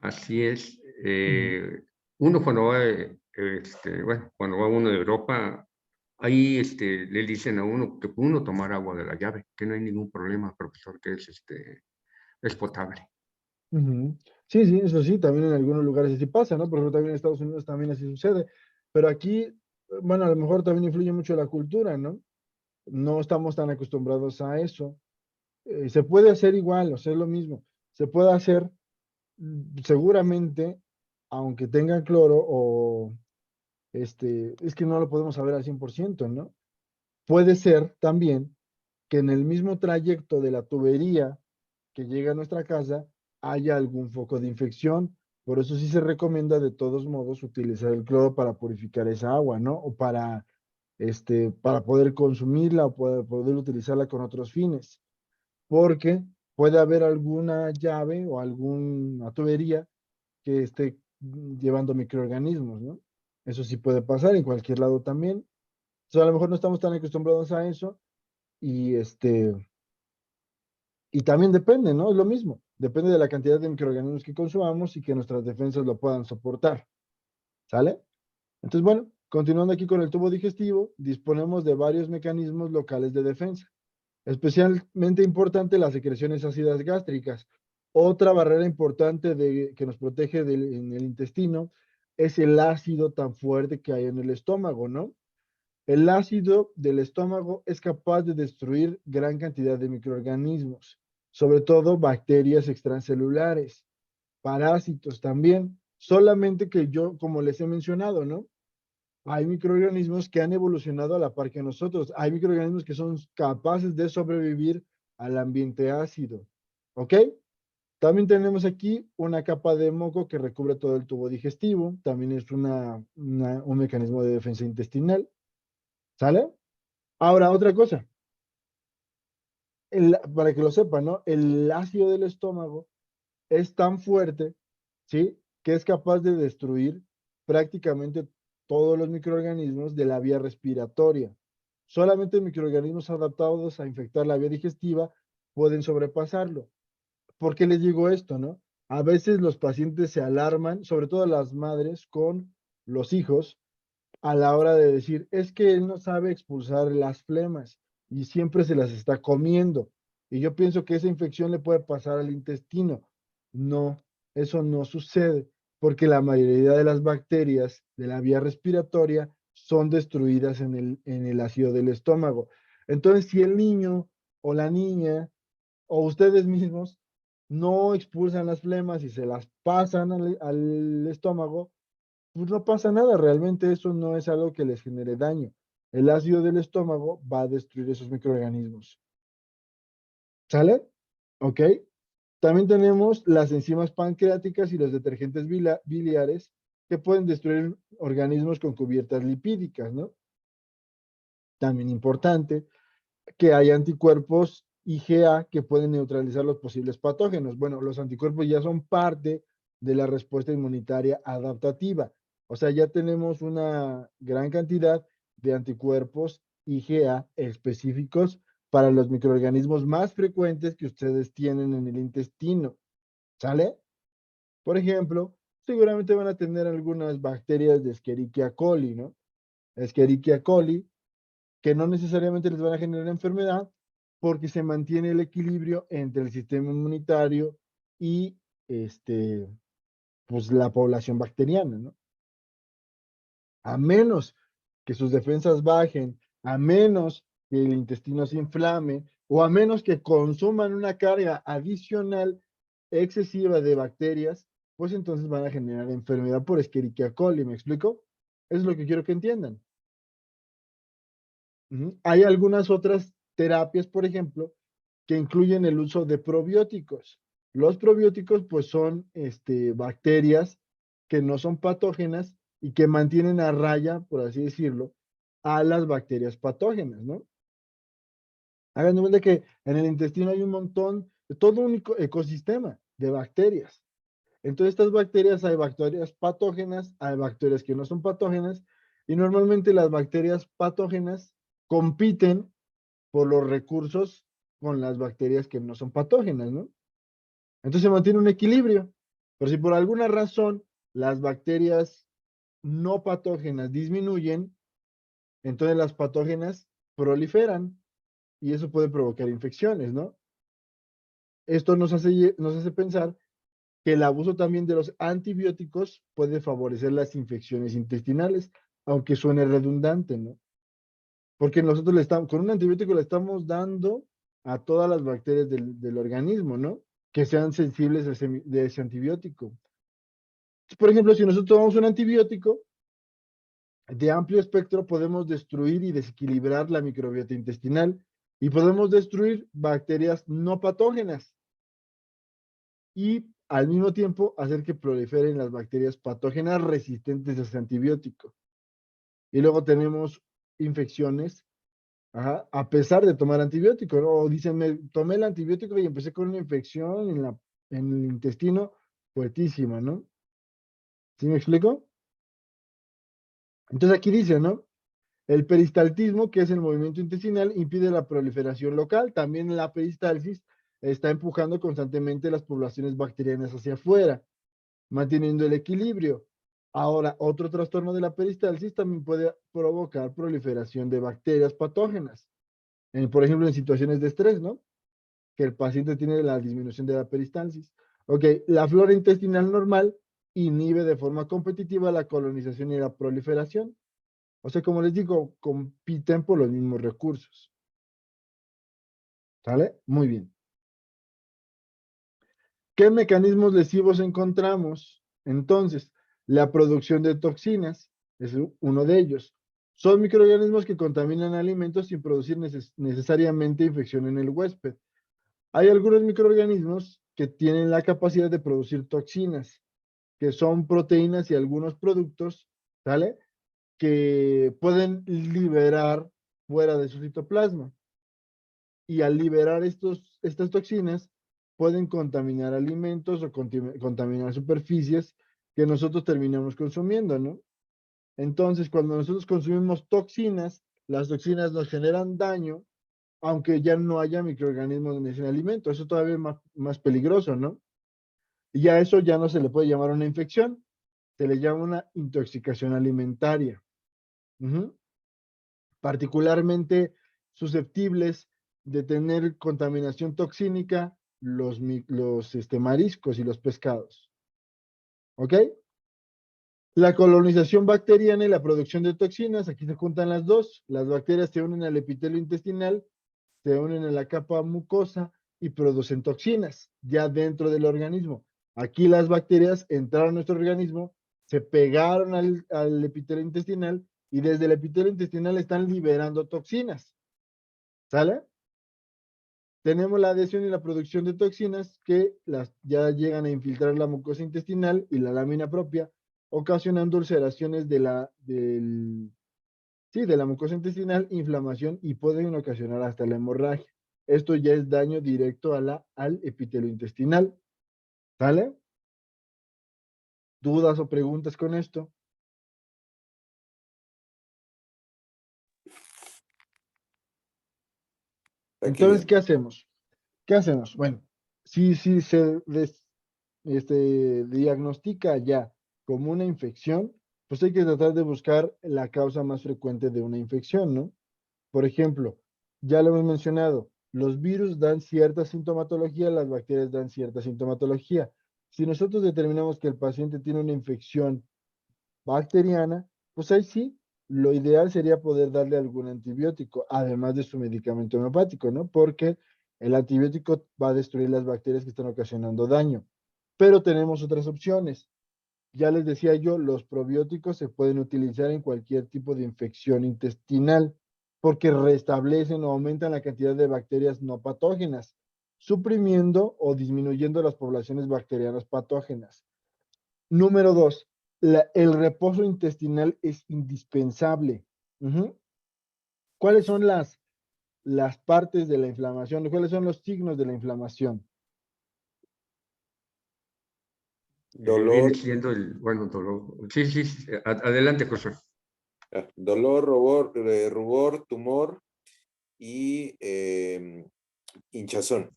Así es. Ujú. Uno cuando va, bueno, cuando va uno de Europa, ahí le dicen a uno que uno tomar agua de la llave, que no hay ningún problema, profesor, que es potable. Ujú. Sí, sí, eso sí, también en algunos lugares así pasa, ¿no? Por ejemplo, también en Estados Unidos también así sucede. Pero aquí, bueno, a lo mejor también influye mucho la cultura, ¿no? No estamos tan acostumbrados a eso. Se puede hacer igual, o sea, es lo mismo. Se puede hacer seguramente, aunque tenga cloro o es que no lo podemos saber al 100%, ¿no? Puede ser también que en el mismo trayecto de la tubería que llega a nuestra casa haya algún foco de infección. Por eso sí se recomienda de todos modos utilizar el cloro para purificar esa agua, ¿no? O para poder consumirla o poder utilizarla con otros fines. Porque puede haber alguna llave o alguna tubería que esté llevando microorganismos, ¿no? Eso sí puede pasar en cualquier lado también. O sea, a lo mejor no estamos tan acostumbrados a eso y y también depende, ¿no? Es lo mismo. Depende de la cantidad de microorganismos que consumamos y que nuestras defensas lo puedan soportar. ¿Sale? Entonces, bueno, continuando aquí con el tubo digestivo, disponemos de varios mecanismos locales de defensa. Especialmente importante las secreciones ácidas gástricas. Otra barrera importante que nos protege en el intestino es el ácido tan fuerte que hay en el estómago, ¿no? El ácido del estómago es capaz de destruir gran cantidad de microorganismos, sobre todo bacterias extracelulares, parásitos también, solamente que yo, como les he mencionado, ¿no? Hay microorganismos que han evolucionado a la par que nosotros. Hay microorganismos que son capaces de sobrevivir al ambiente ácido. ¿Ok? También tenemos aquí una capa de moco que recubre todo el tubo digestivo. También es un mecanismo de defensa intestinal. ¿Sale? Ahora, otra cosa. Para que lo sepan, ¿no? El ácido del estómago es tan fuerte, ¿sí? Que es capaz de destruir prácticamente todos los microorganismos de la vía respiratoria. Solamente microorganismos adaptados a infectar la vía digestiva pueden sobrepasarlo. ¿Por qué les digo esto, no? A veces los pacientes se alarman, sobre todo las madres con los hijos, a la hora de decir, es que él no sabe expulsar las flemas y siempre se las está comiendo. Y yo pienso que esa infección le puede pasar al intestino. No, eso no sucede, porque la mayoría de las bacterias de la vía respiratoria son destruidas en el ácido del estómago. Entonces, si el niño o la niña o ustedes mismos no expulsan las flemas y se las pasan al estómago, pues no pasa nada, realmente eso no es algo que les genere daño. El ácido del estómago va a destruir esos microorganismos. ¿Sale? ¿Ok? También tenemos las enzimas pancreáticas y los detergentes biliares que pueden destruir organismos con cubiertas lipídicas, ¿no? También importante que hay anticuerpos IgA que pueden neutralizar los posibles patógenos. Bueno, los anticuerpos ya son parte de la respuesta inmunitaria adaptativa. O sea, ya tenemos una gran cantidad de anticuerpos IgA específicos para los microorganismos más frecuentes que ustedes tienen en el intestino. ¿Sale? Por ejemplo, seguramente van a tener algunas bacterias de Escherichia coli, ¿no? Escherichia coli, que no necesariamente les van a generar enfermedad porque se mantiene el equilibrio entre el sistema inmunitario y pues la población bacteriana, ¿no? A menos que sus defensas bajen, a menos que el intestino se inflame o a menos que consuman una carga adicional excesiva de bacterias, pues entonces van a generar enfermedad por Escherichia coli, ¿me explico? Eso es lo que quiero que entiendan. Hay algunas otras terapias, por ejemplo, que incluyen el uso de probióticos. Los probióticos, pues, son bacterias que no son patógenas y que mantienen a raya, por así decirlo, a las bacterias patógenas, ¿no? Hagan de cuenta que en el intestino hay un montón, todo un ecosistema de bacterias. Entonces, estas bacterias, hay bacterias patógenas, hay bacterias que no son patógenas, y normalmente las bacterias patógenas compiten por los recursos con las bacterias que no son patógenas, ¿no? Entonces se mantiene un equilibrio. Pero si por alguna razón las bacterias no patógenas disminuyen, entonces las patógenas proliferan y eso puede provocar infecciones, ¿no? Esto nos hace pensar que el abuso también de los antibióticos puede favorecer las infecciones intestinales, aunque suene redundante, ¿no? Porque nosotros con un antibiótico le estamos dando a todas las bacterias del organismo, ¿no? Que sean sensibles de ese antibiótico. Por ejemplo, si nosotros tomamos un antibiótico de amplio espectro, podemos destruir y desequilibrar la microbiota intestinal y podemos destruir bacterias no patógenas y al mismo tiempo hacer que proliferen las bacterias patógenas resistentes a ese antibiótico. Y luego tenemos infecciones, ajá, a pesar de tomar antibiótico, ¿no? O dicen, me tomé el antibiótico y empecé con una infección en el intestino fuertísima, ¿no? ¿Sí me explico? Entonces aquí dice, ¿no? El peristaltismo, que es el movimiento intestinal, impide la proliferación local. También la peristalsis está empujando constantemente las poblaciones bacterianas hacia afuera, manteniendo el equilibrio. Ahora, otro trastorno de la peristalsis también puede provocar proliferación de bacterias patógenas. Por ejemplo, en situaciones de estrés, ¿no? Que el paciente tiene la disminución de la peristalsis. Ok, la flora intestinal normal inhibe de forma competitiva la colonización y la proliferación. O sea, como les digo, compiten por los mismos recursos. ¿Sale? Muy bien. ¿Qué mecanismos lesivos encontramos? Entonces, la producción de toxinas es uno de ellos. Son microorganismos que contaminan alimentos sin producir necesariamente infección en el huésped. Hay algunos microorganismos que tienen la capacidad de producir toxinas, que son proteínas y algunos productos, ¿sale? Que pueden liberar fuera de su citoplasma. Y al liberar estas toxinas, pueden contaminar alimentos o contaminar superficies que nosotros terminamos consumiendo, ¿no? Entonces, cuando nosotros consumimos toxinas, las toxinas nos generan daño, aunque ya no haya microorganismos en ese alimento. Eso todavía es más peligroso, ¿no? Y a eso ya no se le puede llamar una infección, se le llama una intoxicación alimentaria. Ujú. Particularmente susceptibles de tener contaminación toxínica los mariscos y los pescados. ¿Ok? La colonización bacteriana y la producción de toxinas, aquí se juntan las dos. Las bacterias se unen al epitelio intestinal, se unen a la capa mucosa y producen toxinas ya dentro del organismo. Aquí las bacterias entraron a nuestro organismo, se pegaron al epitelio intestinal y desde el epitelio intestinal están liberando toxinas. ¿Sale? Tenemos la adhesión y la producción de toxinas que ya llegan a infiltrar la mucosa intestinal y la lámina propia, ocasionando ulceraciones de la mucosa intestinal, inflamación y pueden ocasionar hasta la hemorragia. Esto ya es daño directo al epitelio intestinal. ¿Sale? ¿Dudas o preguntas con esto? Aquí Entonces, bien. ¿qué hacemos? ¿Qué hacemos? Bueno, si se diagnostica ya como una infección, pues hay que tratar de buscar la causa más frecuente de una infección, ¿no? Por ejemplo, ya lo hemos mencionado, los virus dan cierta sintomatología, las bacterias dan cierta sintomatología. Si nosotros determinamos que el paciente tiene una infección bacteriana, pues ahí sí, lo ideal sería poder darle algún antibiótico, además de su medicamento homeopático, ¿no? Porque el antibiótico va a destruir las bacterias que están ocasionando daño. Pero tenemos otras opciones. Ya les decía yo, los probióticos se pueden utilizar en cualquier tipo de infección intestinal porque restablecen o aumentan la cantidad de bacterias no patógenas, suprimiendo o disminuyendo las poblaciones bacterianas patógenas. Número 2, el reposo intestinal es indispensable. Ujú. ¿Cuáles son las partes de la inflamación? ¿Cuáles son los signos de la inflamación? Dolor, Viene siendo bueno, dolor. Sí, sí, adelante, José. dolor, rubor, tumor y hinchazón.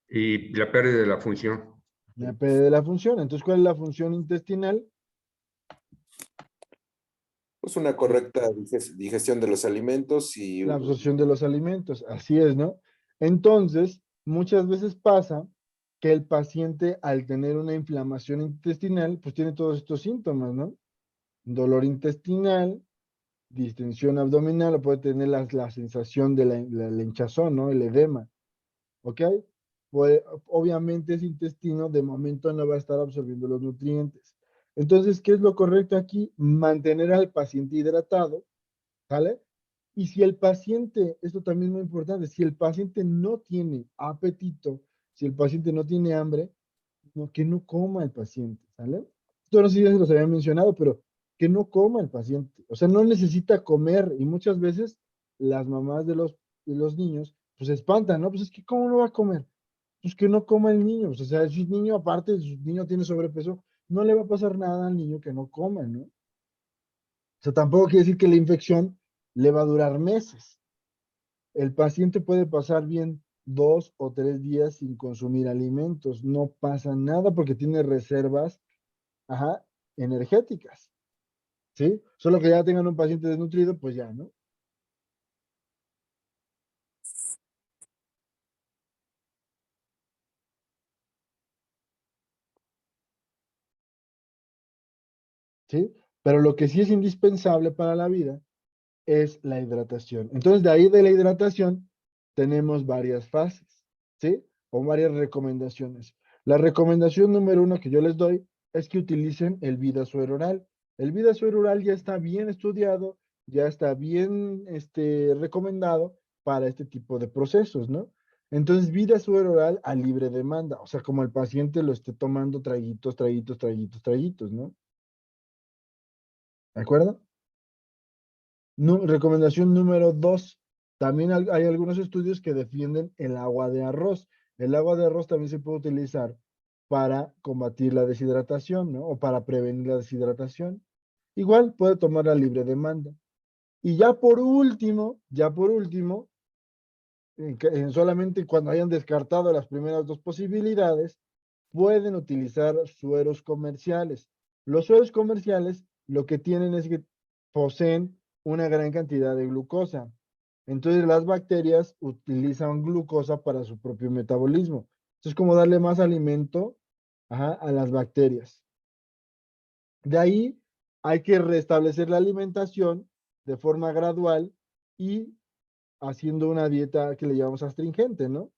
Y la pérdida de la función. Depende de la función. Entonces, ¿cuál es la función intestinal? Pues una correcta digestión de los alimentos y La absorción de los alimentos, así es, ¿no? Entonces, muchas veces pasa que el paciente al tener una inflamación intestinal, pues tiene todos estos síntomas, ¿no? Dolor intestinal, distensión abdominal, o puede tener la sensación de la hinchazón, ¿no? El edema, ¿ok? Pues, obviamente ese intestino de momento no va a estar absorbiendo los nutrientes. Entonces, ¿qué es lo correcto aquí? Mantener al paciente hidratado, ¿sale? Y si el paciente, esto también es muy importante, si el paciente no tiene apetito, si el paciente no tiene hambre, no, que no coma el paciente, ¿sale? Esto no sé si ya se los había mencionado, pero que no coma el paciente. O sea, no necesita comer y muchas veces las mamás de los niños pues se espantan, ¿no? Pues es que ¿cómo no va a comer? Pues que no coma el niño. O sea, si el niño aparte, si el niño tiene sobrepeso, no le va a pasar nada al niño que no coma, ¿no? O sea, tampoco quiere decir que la infección le va a durar meses. El paciente puede pasar bien 2 o 3 días sin consumir alimentos. No pasa nada porque tiene reservas, ajá, energéticas, ¿sí? Solo que ya tengan un paciente desnutrido, pues ya, ¿no? ¿Sí? Pero lo que sí es indispensable para la vida es la hidratación. Entonces, de ahí de la hidratación tenemos varias fases, ¿sí? O varias recomendaciones. La recomendación número 1 que yo les doy es que utilicen el Vida Suero Oral. El Vida Suero Oral ya está bien estudiado, ya está bien recomendado para este tipo de procesos, ¿no? Entonces, Vida Suero Oral a libre demanda, o sea, como el paciente lo esté tomando traguitos, traguitos, traguitos, traguitos, ¿no? ¿De acuerdo? Recomendación número 2. También hay algunos estudios que defienden el agua de arroz. El agua de arroz también se puede utilizar para combatir la deshidratación, ¿no? O para prevenir la deshidratación. Igual puede tomar a libre demanda. Y ya por último, solamente cuando hayan descartado las primeras dos posibilidades, pueden utilizar sueros comerciales. Los sueros comerciales lo que tienen es que poseen una gran cantidad de glucosa. Entonces las bacterias utilizan glucosa para su propio metabolismo. Entonces es como darle más alimento, ajá, a las bacterias. De ahí hay que restablecer la alimentación de forma gradual y haciendo una dieta que le llamamos astringente, ¿no?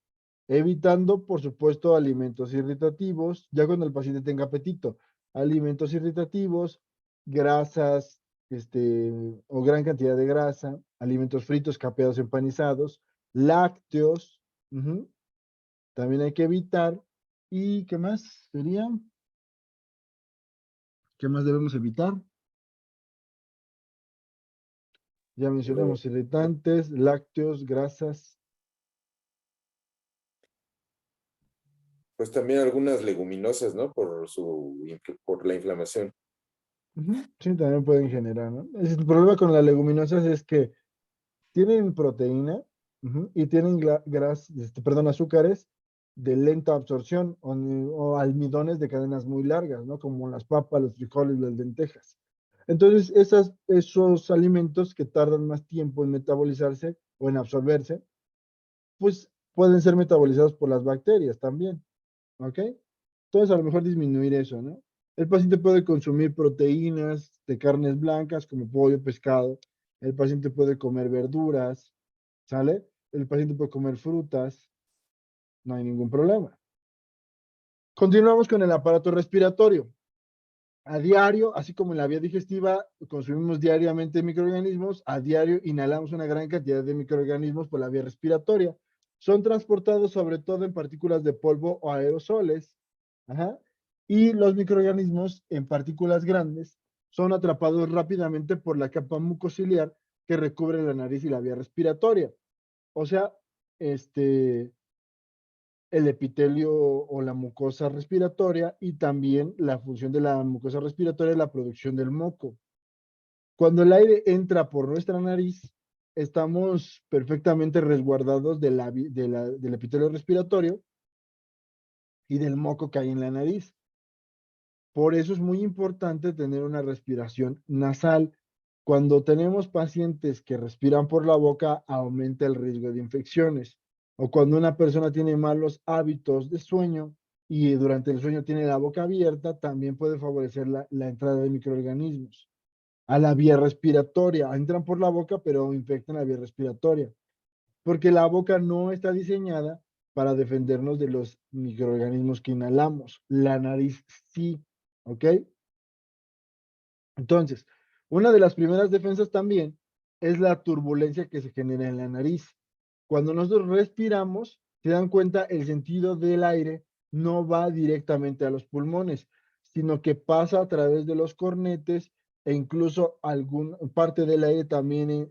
Evitando, por supuesto, alimentos irritativos, ya cuando el paciente tenga apetito, alimentos irritativos, grasas, o gran cantidad de grasa, alimentos fritos, capeados, empanizados, lácteos, también hay que evitar. ¿Y qué más sería? ¿Qué más debemos evitar? Ya mencionamos irritantes, lácteos, grasas. Pues también algunas leguminosas, ¿no? Por la inflamación. Sí, también pueden generar, ¿no? El problema con las leguminosas es que tienen proteína, y tienen azúcares de lenta absorción o almidones de cadenas muy largas, ¿no? Como las papas, los frijoles, las lentejas. Entonces, esos alimentos que tardan más tiempo en metabolizarse o en absorberse, pues pueden ser metabolizados por las bacterias también, ¿ok? Entonces, a lo mejor disminuir eso, ¿no? El paciente puede consumir proteínas de carnes blancas como pollo, pescado. El paciente puede comer verduras, ¿sale? El paciente puede comer frutas, no hay ningún problema. Continuamos con el aparato respiratorio. A diario, así como en la vía digestiva, consumimos diariamente microorganismos, a diario inhalamos una gran cantidad de microorganismos por la vía respiratoria. Son transportados sobre todo en partículas de polvo o aerosoles. Ajá. Y los microorganismos en partículas grandes son atrapados rápidamente por la capa mucociliar que recubre la nariz y la vía respiratoria. O sea, el epitelio o la mucosa respiratoria, y también la función de la mucosa respiratoria es la producción del moco. Cuando el aire entra por nuestra nariz, estamos perfectamente resguardados del epitelio respiratorio y del moco que hay en la nariz. Por eso es muy importante tener una respiración nasal. Cuando tenemos pacientes que respiran por la boca, aumenta el riesgo de infecciones. O cuando una persona tiene malos hábitos de sueño y durante el sueño tiene la boca abierta, también puede favorecer la entrada de microorganismos a la vía respiratoria. Entran por la boca, pero infectan la vía respiratoria, porque la boca no está diseñada para defendernos de los microorganismos que inhalamos. La nariz sí, ¿ok? Entonces, una de las primeras defensas también es la turbulencia que se genera en la nariz. Cuando nosotros respiramos, se dan cuenta, el sentido del aire no va directamente a los pulmones, sino que pasa a través de los cornetes e incluso alguna parte del aire también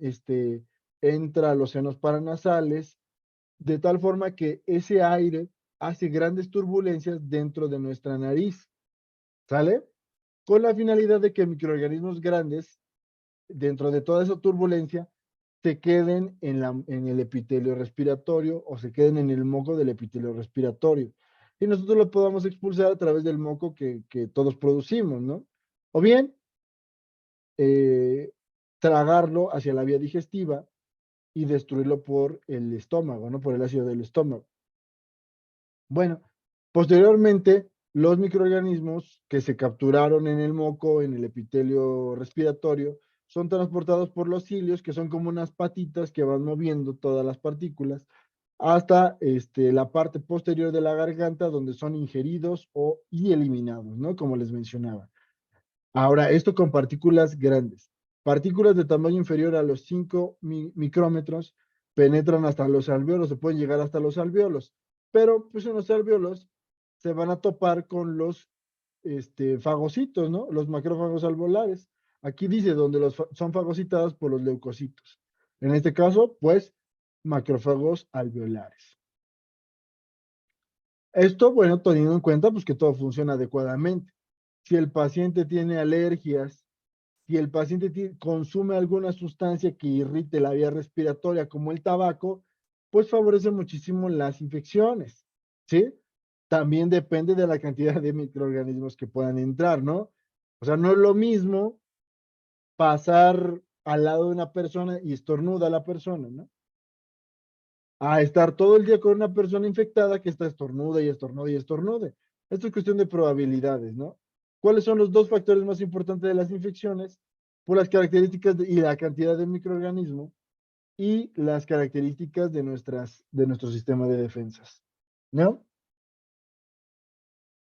entra a los senos paranasales, de tal forma que ese aire hace grandes turbulencias dentro de nuestra nariz, ¿sale? Con la finalidad de que microorganismos grandes, dentro de toda esa turbulencia, se queden en el epitelio respiratorio o se queden en el moco del epitelio respiratorio. Y nosotros lo podamos expulsar a través del moco que todos producimos, ¿no? O bien, tragarlo hacia la vía digestiva y destruirlo por el estómago, ¿no? Por el ácido del estómago. Bueno, posteriormente, los microorganismos que se capturaron en el moco, en el epitelio respiratorio, son transportados por los cilios, que son como unas patitas que van moviendo todas las partículas, hasta la parte posterior de la garganta, donde son ingeridos y eliminados, ¿no? Como les mencionaba. Ahora, esto con partículas grandes. Partículas de tamaño inferior a los 5 micrómetros penetran hasta los alvéolos, se pueden llegar hasta los alvéolos, pero pues en los alvéolos se van a topar con los fagocitos, ¿no? Los macrófagos alveolares. Aquí dice donde son fagocitados por los leucocitos. En este caso, pues, macrófagos alveolares. Esto, bueno, teniendo en cuenta pues que todo funciona adecuadamente. Si el paciente tiene alergias, si el paciente consume alguna sustancia que irrite la vía respiratoria, como el tabaco, pues favorece muchísimo las infecciones, ¿sí? También depende de la cantidad de microorganismos que puedan entrar, ¿no? O sea, no es lo mismo pasar al lado de una persona y estornuda a la persona, ¿no? A estar todo el día con una persona infectada que está estornuda y estornuda y estornude. Esto es cuestión de probabilidades, ¿no? ¿Cuáles son los dos factores más importantes de las infecciones? Por las características y la cantidad de microorganismo y las características de nuestro sistema de defensas, ¿no?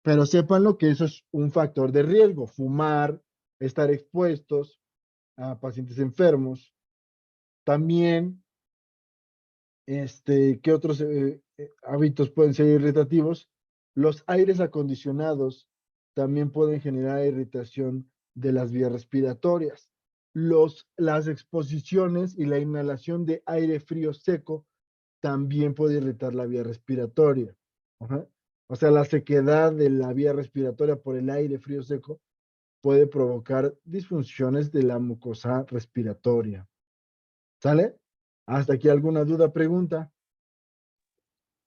Pero sépanlo que eso es un factor de riesgo. Fumar, estar expuestos a pacientes enfermos. También, ¿qué otros hábitos pueden ser irritativos? Los aires acondicionados también pueden generar irritación de las vías respiratorias. Las exposiciones y la inhalación de aire frío seco también puede irritar la vía respiratoria. Ajá. O sea, la sequedad de la vía respiratoria por el aire frío seco puede provocar disfunciones de la mucosa respiratoria. ¿Sale? ¿Hasta aquí alguna duda, pregunta?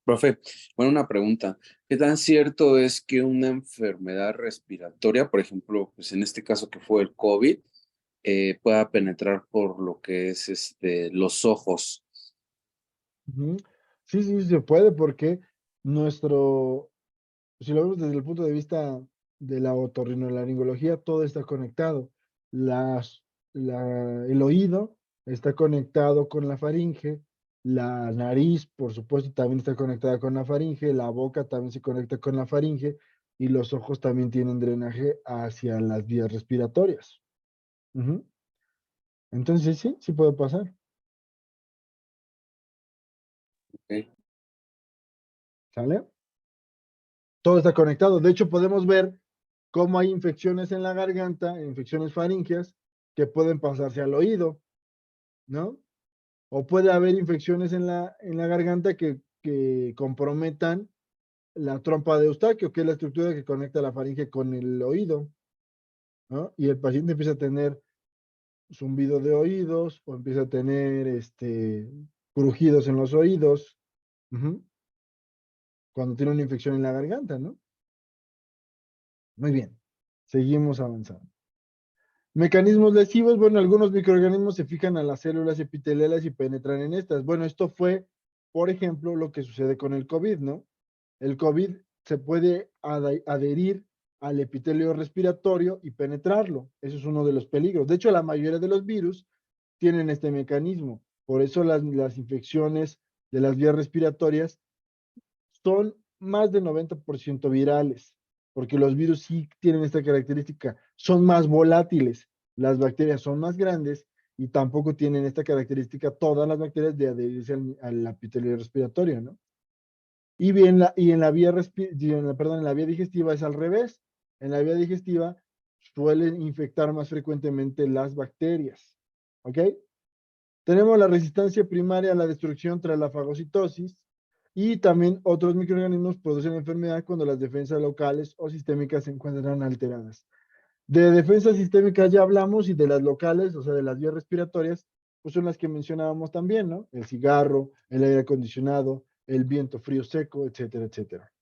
Profe, bueno, una pregunta. ¿Qué tan cierto es que una enfermedad respiratoria, por ejemplo, pues en este caso que fue el COVID, pueda penetrar por lo que es los ojos? Ujú. Sí, sí, se puede porque nuestro, si lo vemos desde el punto de vista de la otorrinolaringología, todo está conectado. Las, el oído está conectado con la faringe, la nariz, por supuesto, también está conectada con la faringe, la boca también se conecta con la faringe y los ojos también tienen drenaje hacia las vías respiratorias. Ujú. Entonces, sí, sí puede pasar. ¿Ok? ¿Sale? Todo está conectado. De hecho, podemos ver cómo hay infecciones en la garganta, infecciones faríngeas, que pueden pasarse al oído, ¿no? O puede haber infecciones en la garganta que comprometan la trompa de Eustaquio, que es la estructura que conecta la faringe con el oído, ¿no? Y el paciente empieza a tener zumbido de oídos o empieza a tener crujidos en los oídos, ujú, cuando tiene una infección en la garganta, ¿no? Muy bien, seguimos avanzando. Mecanismos lesivos, bueno, algunos microorganismos se fijan a las células epiteliales y penetran en estas. Bueno, esto fue, por ejemplo, lo que sucede con el COVID, ¿no? El COVID se puede adherir al epitelio respiratorio y penetrarlo. Eso es uno de los peligros. De hecho, la mayoría de los virus tienen este mecanismo. Por eso las infecciones de las vías respiratorias son más de 90% virales, porque los virus sí tienen esta característica, son más volátiles, las bacterias son más grandes y tampoco tienen esta característica todas las bacterias de adherirse al epitelio respiratorio, ¿no? Y bien, en la vía perdón, en la vía digestiva es al revés. En la vía digestiva suelen infectar más frecuentemente las bacterias, ¿ok? Tenemos la resistencia primaria a la destrucción tras la fagocitosis y también otros microorganismos producen enfermedad cuando las defensas locales o sistémicas se encuentran alteradas. De defensas sistémicas ya hablamos y de las locales, o sea, de las vías respiratorias, pues son las que mencionábamos también, ¿no? El cigarro, el aire acondicionado, el viento frío seco, etcétera, etcétera.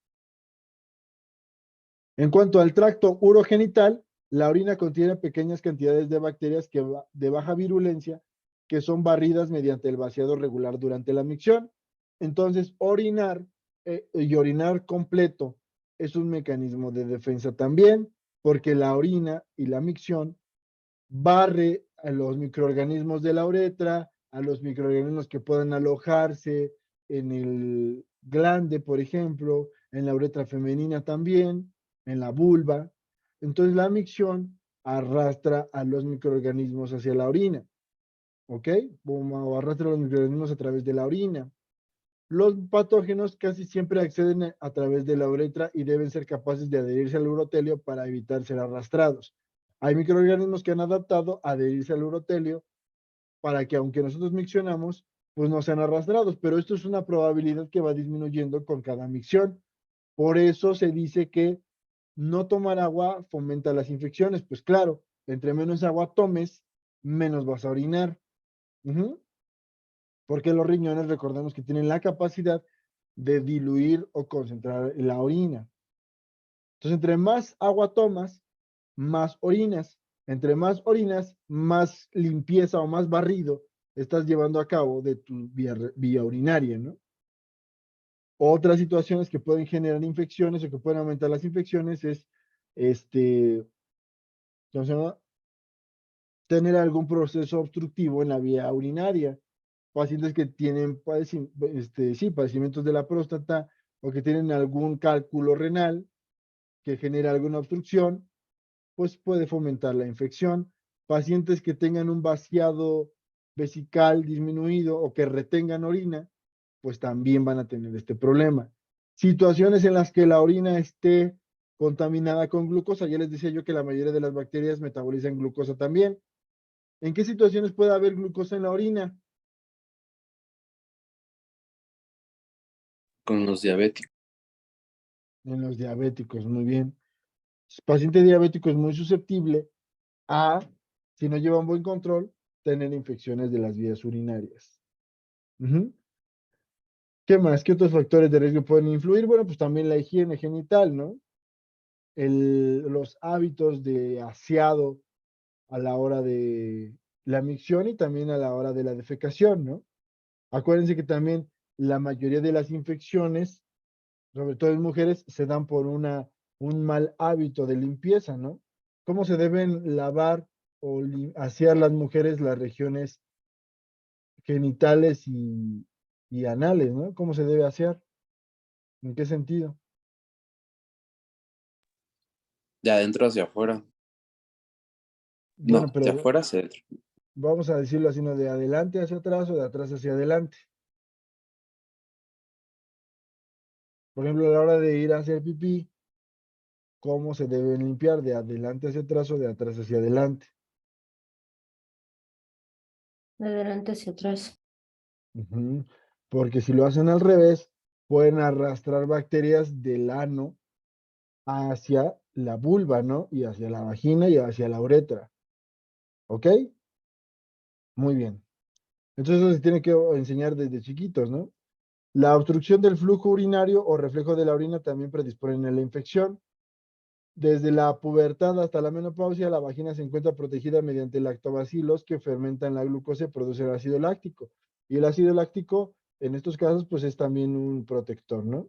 En cuanto al tracto urogenital, la orina contiene pequeñas cantidades de bacterias de baja virulencia que son barridas mediante el vaciado regular durante la micción. Entonces, orinar y orinar completo es un mecanismo de defensa también, porque la orina y la micción barre a los microorganismos de la uretra, a los microorganismos que puedan alojarse en el glande, por ejemplo, en la uretra femenina también, en la vulva. Entonces la micción arrastra a los microorganismos hacia la orina, ¿ok? O arrastra a los microorganismos a través de la orina. Los patógenos casi siempre acceden a través de la uretra y deben ser capaces de adherirse al urotelio para evitar ser arrastrados. Hay microorganismos que han adaptado a adherirse al urotelio para que aunque nosotros miccionamos, pues no sean arrastrados, pero esto es una probabilidad que va disminuyendo con cada micción. Por eso se dice que no tomar agua fomenta las infecciones. Pues claro, entre menos agua tomes, menos vas a orinar. Ujú. Porque los riñones, recordemos que tienen la capacidad de diluir o concentrar la orina. Entonces, entre más agua tomas, más orinas. Entre más orinas, más limpieza o más barrido estás llevando a cabo de tu vía urinaria, ¿no? Otras situaciones que pueden generar infecciones o que pueden aumentar las infecciones es, ¿cómo se llama? Tener algún proceso obstructivo en la vía urinaria. Pacientes que tienen sí, padecimientos de la próstata o que tienen algún cálculo renal que genera alguna obstrucción, pues puede fomentar la infección. Pacientes que tengan un vaciado vesical disminuido o que retengan orina, pues también van a tener este problema. Situaciones en las que la orina esté contaminada con glucosa, ya les decía yo que la mayoría de las bacterias metabolizan glucosa también. ¿En qué situaciones puede haber glucosa en la orina? Con los diabéticos. En los diabéticos, muy bien. El paciente diabético es muy susceptible a, si no lleva un buen control, tener infecciones de las vías urinarias. Ujú. ¿Qué más? ¿Qué otros factores de riesgo pueden influir? Bueno, pues también la higiene genital, ¿no? Los hábitos de aseado a la hora de la micción y también a la hora de la defecación, ¿no? Acuérdense que también la mayoría de las infecciones, sobre todo en mujeres, se dan por un mal hábito de limpieza, ¿no? ¿Cómo se deben lavar o asear las mujeres las regiones genitales y anales, ¿no? ¿Cómo se debe asear? ¿En qué sentido? De adentro hacia afuera. Bueno, No, de pero afuera hacia adentro. vamos a decirlo así, ¿no? De adelante hacia atrás o de atrás hacia adelante. Por ejemplo, a la hora de ir a hacer pipí, ¿cómo se deben limpiar? ¿De adelante hacia atrás o de atrás hacia adelante? De adelante hacia atrás. Ujú. Porque si lo hacen al revés, pueden arrastrar bacterias del ano hacia la vulva, ¿no? Y hacia la vagina y hacia la uretra. ¿Ok? Muy bien. Entonces eso se tiene que enseñar desde chiquitos, ¿no? La obstrucción del flujo urinario o reflejo de la orina también predisponen a la infección. Desde la pubertad hasta la menopausia, la vagina se encuentra protegida mediante lactobacilos que fermentan la glucosa y producen el ácido láctico. Y el ácido láctico, en estos casos, pues es también un protector, ¿no?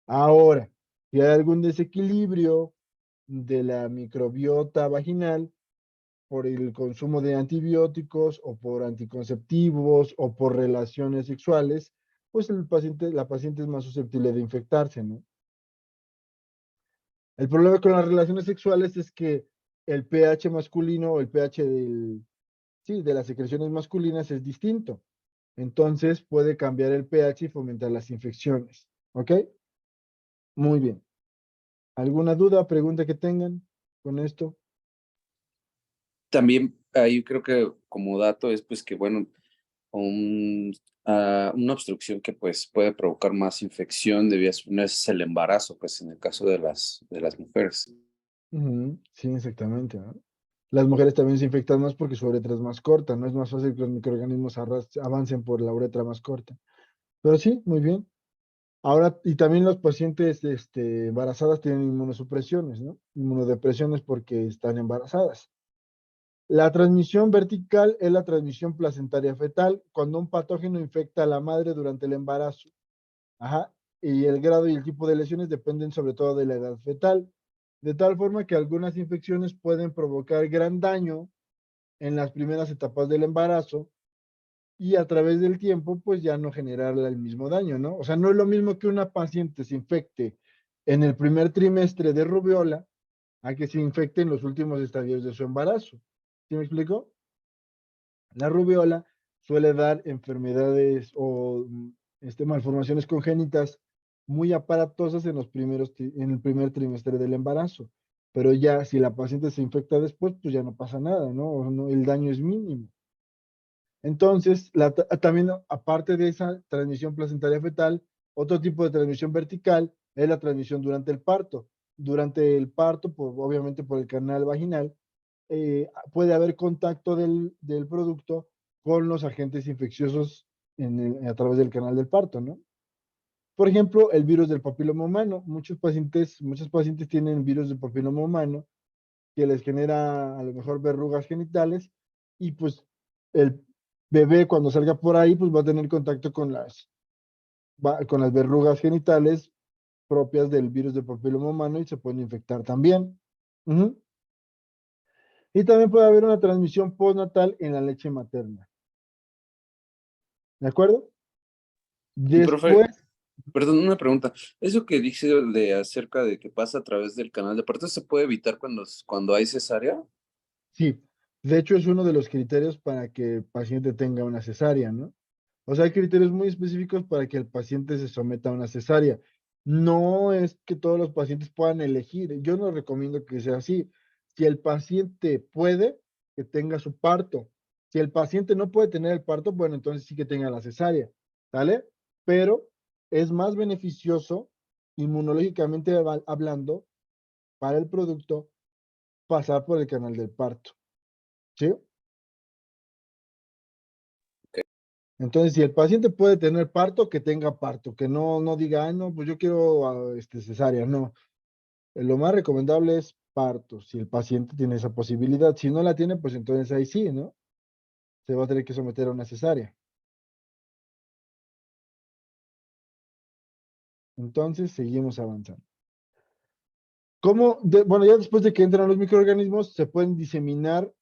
Ahora, si hay algún desequilibrio de la microbiota vaginal por el consumo de antibióticos o por anticonceptivos o por relaciones sexuales, pues la paciente es más susceptible de infectarse, ¿no? El problema con las relaciones sexuales es que el pH masculino o el pH sí, de las secreciones masculinas es distinto. Entonces puede cambiar el pH y fomentar las infecciones. ¿Ok? Muy bien. ¿Alguna duda, pregunta que tengan con esto? También ahí creo que como dato es pues que bueno, una obstrucción que pues puede provocar más infección de vías urinarias es el embarazo, pues en el caso de las mujeres. Ujú, sí, exactamente, ¿no? Las mujeres también se infectan más porque su uretra es más corta, ¿no? Es más fácil que los microorganismos avancen por la uretra más corta. Pero sí, muy bien. Ahora, y también los pacientes embarazadas tienen inmunosupresiones, ¿no? Inmunodepresiones porque están embarazadas. La transmisión vertical es la transmisión placentaria fetal cuando un patógeno infecta a la madre durante el embarazo. Ajá. Y el grado y el tipo de lesiones dependen sobre todo de la edad fetal, de tal forma que algunas infecciones pueden provocar gran daño en las primeras etapas del embarazo y a través del tiempo, pues ya no generar el mismo daño, ¿no? O sea, no es lo mismo que una paciente se infecte en el primer trimestre de rubiola a que se infecte en los últimos estadios de su embarazo. ¿Sí me explico? La rubiola suele dar enfermedades o malformaciones congénitas muy aparatosas en en el primer trimestre del embarazo. Pero ya si la paciente se infecta después, pues ya no pasa nada, ¿no? El daño es mínimo. Entonces, también aparte de esa transmisión placentaria fetal, otro tipo de transmisión vertical es la transmisión durante el parto. Durante el parto, pues, obviamente por el canal vaginal, puede haber contacto del producto con los agentes infecciosos a través del canal del parto, ¿no? Por ejemplo, el virus del papiloma humano. Muchos pacientes tienen virus del papiloma humano que les genera a lo mejor verrugas genitales y pues el bebé cuando salga por ahí pues va a tener contacto con con las verrugas genitales propias del virus del papiloma humano y se pueden infectar también. Ujú. Y también puede haber una transmisión postnatal en la leche materna. ¿De acuerdo? Y profe, Después, perdón, una pregunta. Eso que dice de acerca de que pasa a través del canal de parto, ¿se puede evitar cuando hay cesárea? sí, de hecho es uno de los criterios para que el paciente tenga una cesárea, ¿no? O sea, hay criterios muy específicos para que el paciente se someta a una cesárea. No es que todos los pacientes puedan elegir. Yo no recomiendo que sea así. Si el paciente puede, que tenga su parto. Si el paciente no puede tener el parto, bueno, entonces sí que tenga la cesárea, ¿vale? Pero es más beneficioso, inmunológicamente hablando, para el producto, pasar por el canal del parto, ¿sí? Entonces, si el paciente puede tener parto, que tenga parto, que no diga, "Ay, no, pues yo quiero cesárea", no. Lo más recomendable es parto, si el paciente tiene esa posibilidad. Si no la tiene, pues entonces ahí sí, ¿no? Se va a tener que someter a una cesárea. Entonces, seguimos avanzando. Bueno, ya después de que entran los microorganismos, se pueden diseminar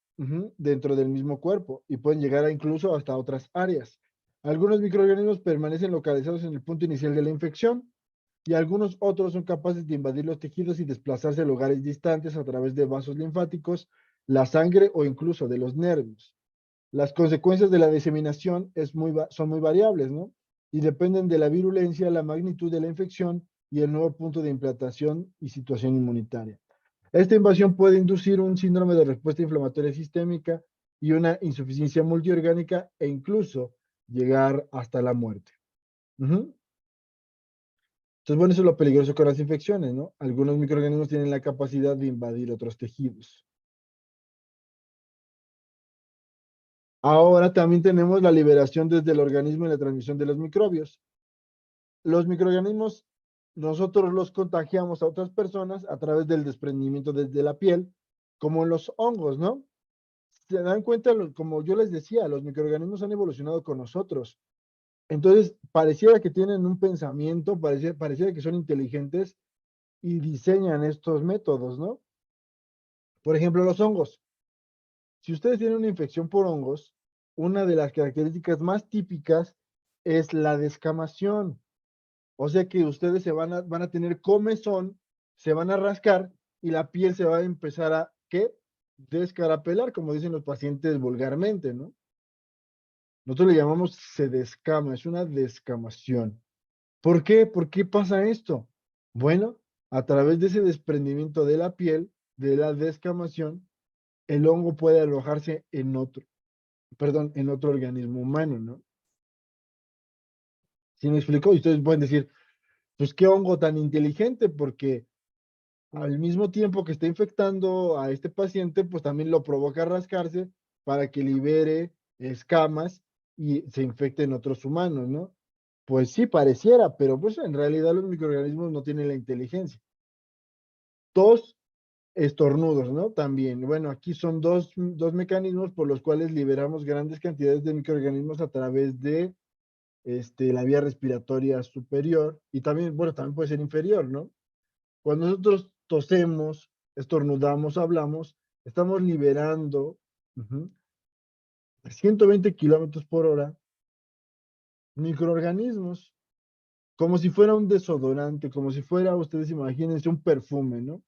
dentro del mismo cuerpo y pueden llegar incluso hasta otras áreas. Algunos microorganismos permanecen localizados en el punto inicial de la infección y algunos otros son capaces de invadir los tejidos y desplazarse a lugares distantes a través de vasos linfáticos, la sangre o incluso de los nervios. Las consecuencias de la diseminación son muy variables, ¿no? Y dependen de la virulencia, la magnitud de la infección y el nuevo punto de implantación y situación inmunitaria. Esta invasión puede inducir un síndrome de respuesta inflamatoria sistémica y una insuficiencia multiorgánica e incluso llegar hasta la muerte. Ujú. Entonces, bueno, eso es lo peligroso con las infecciones, ¿no? Algunos microorganismos tienen la capacidad de invadir otros tejidos. Ahora también tenemos la liberación desde el organismo y la transmisión de los microbios. Los microorganismos, nosotros los contagiamos a otras personas a través del desprendimiento desde la piel, como los hongos, ¿no? Se dan cuenta, como yo les decía, los microorganismos han evolucionado con nosotros. Entonces, pareciera que tienen un pensamiento, pareciera que son inteligentes y diseñan estos métodos, ¿no? Por ejemplo, los hongos. Si ustedes tienen una infección por hongos, una de las características más típicas es la descamación. O sea que ustedes van a tener comezón, se van a rascar y la piel se va a empezar a, ¿qué? Descarapelar, como dicen los pacientes vulgarmente, ¿no? Nosotros le llamamos se descama, es una descamación. ¿Por qué? ¿Por qué pasa esto? Bueno, a través de ese desprendimiento de la piel, de la descamación, el hongo puede alojarse en en otro organismo humano, ¿no? ¿Sí me explico? Y ustedes pueden decir, pues qué hongo tan inteligente, porque al mismo tiempo que está infectando a este paciente, pues también lo provoca a rascarse para que libere escamas y se infecten otros humanos, ¿no? Pues sí, pareciera, pero pues en realidad los microorganismos no tienen la inteligencia. Tos, estornudos, ¿no? También, bueno, aquí son dos mecanismos por los cuales liberamos grandes cantidades de microorganismos a través de la vía respiratoria superior y también, bueno, también puede ser inferior, ¿no? Cuando nosotros tosemos, estornudamos, hablamos, estamos liberando a 120 kilómetros por hora microorganismos, como si fuera un desodorante, como si fuera, ustedes imagínense, un perfume, ¿no?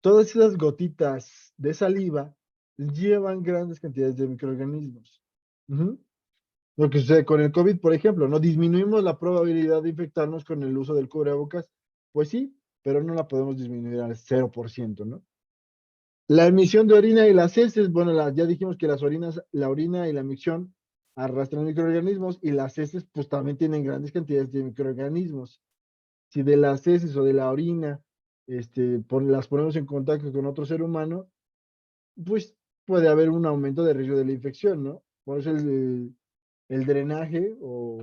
Todas esas gotitas de saliva llevan grandes cantidades de microorganismos. Ujú. Lo que sucede con el COVID, por ejemplo, ¿no? Disminuimos la probabilidad de infectarnos con el uso del cubrebocas. Pues sí, pero no la podemos disminuir al 0%, ¿no? La emisión de orina y las heces, bueno, ya dijimos que la orina y la micción arrastran microorganismos y las heces pues también tienen grandes cantidades de microorganismos. si de las heces o de la orina las ponemos en contacto con otro ser humano, pues puede haber un aumento de riesgo de la infección, ¿no? Por eso el drenaje o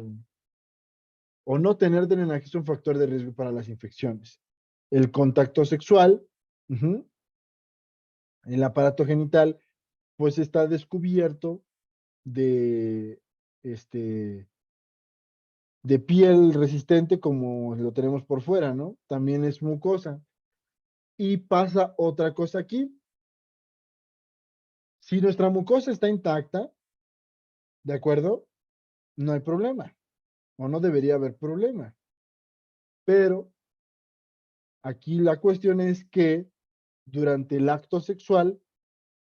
no tener drenaje es un factor de riesgo para las infecciones. El contacto sexual, el aparato genital, pues está descubierto de, de piel resistente como lo tenemos por fuera, ¿no? También es mucosa. Y pasa otra cosa aquí. Si nuestra mucosa está intacta, ¿de acuerdo? No hay problema, o no debería haber problema. Pero aquí la cuestión es que durante el acto sexual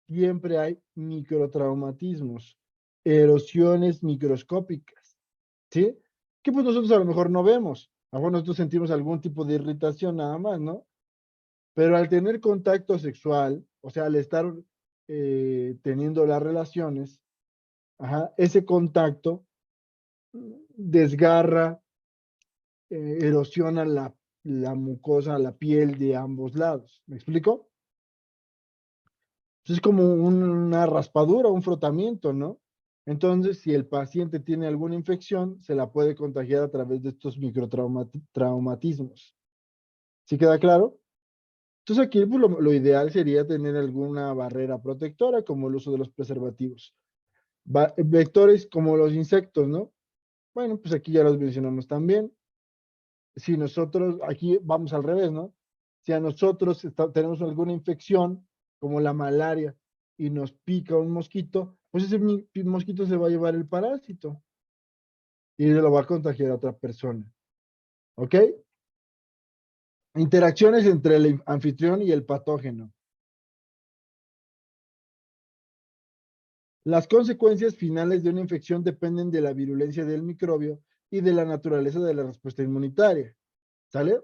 siempre hay microtraumatismos, erosiones microscópicas, ¿sí? Que pues nosotros a lo mejor no vemos. A lo mejor nosotros sentimos algún tipo de irritación nada más, ¿no? Pero al tener contacto sexual, o sea, al estar teniendo las relaciones, ese contacto desgarra, erosiona la mucosa, la piel de ambos lados. ¿Me explico? Es como una raspadura, un frotamiento, ¿no? Entonces, si el paciente tiene alguna infección, se la puede contagiar a través de estos microtraumatismos. ¿Sí queda claro? Entonces aquí pues, lo ideal sería tener alguna barrera protectora, como el uso de los preservativos. Vectores como los insectos, ¿no? Bueno, pues aquí ya los mencionamos también. Si nosotros, aquí vamos al revés, ¿no? Si a nosotros tenemos alguna infección, como la malaria, y nos pica un mosquito, pues ese mosquito se va a llevar el parásito y se lo va a contagiar a otra persona. ¿Ok? Interacciones entre el anfitrión y el patógeno. Las consecuencias finales de una infección dependen de la virulencia del microbio y de la naturaleza de la respuesta inmunitaria. ¿Sale?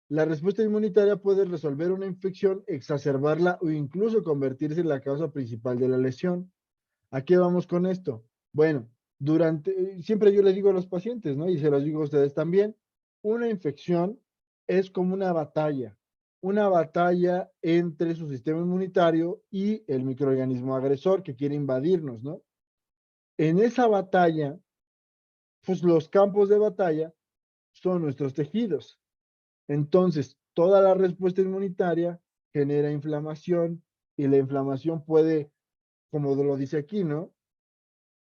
La respuesta inmunitaria puede resolver una infección, exacerbarla o incluso convertirse en la causa principal de la lesión. ¿A qué vamos con esto? Bueno, siempre yo les digo a los pacientes, ¿no? Y se los digo a ustedes también, una infección es como una batalla entre su sistema inmunitario y el microorganismo agresor que quiere invadirnos, ¿no? En esa batalla, pues los campos de batalla son nuestros tejidos. Entonces, toda la respuesta inmunitaria genera inflamación y la inflamación puede, como lo dice aquí, ¿no?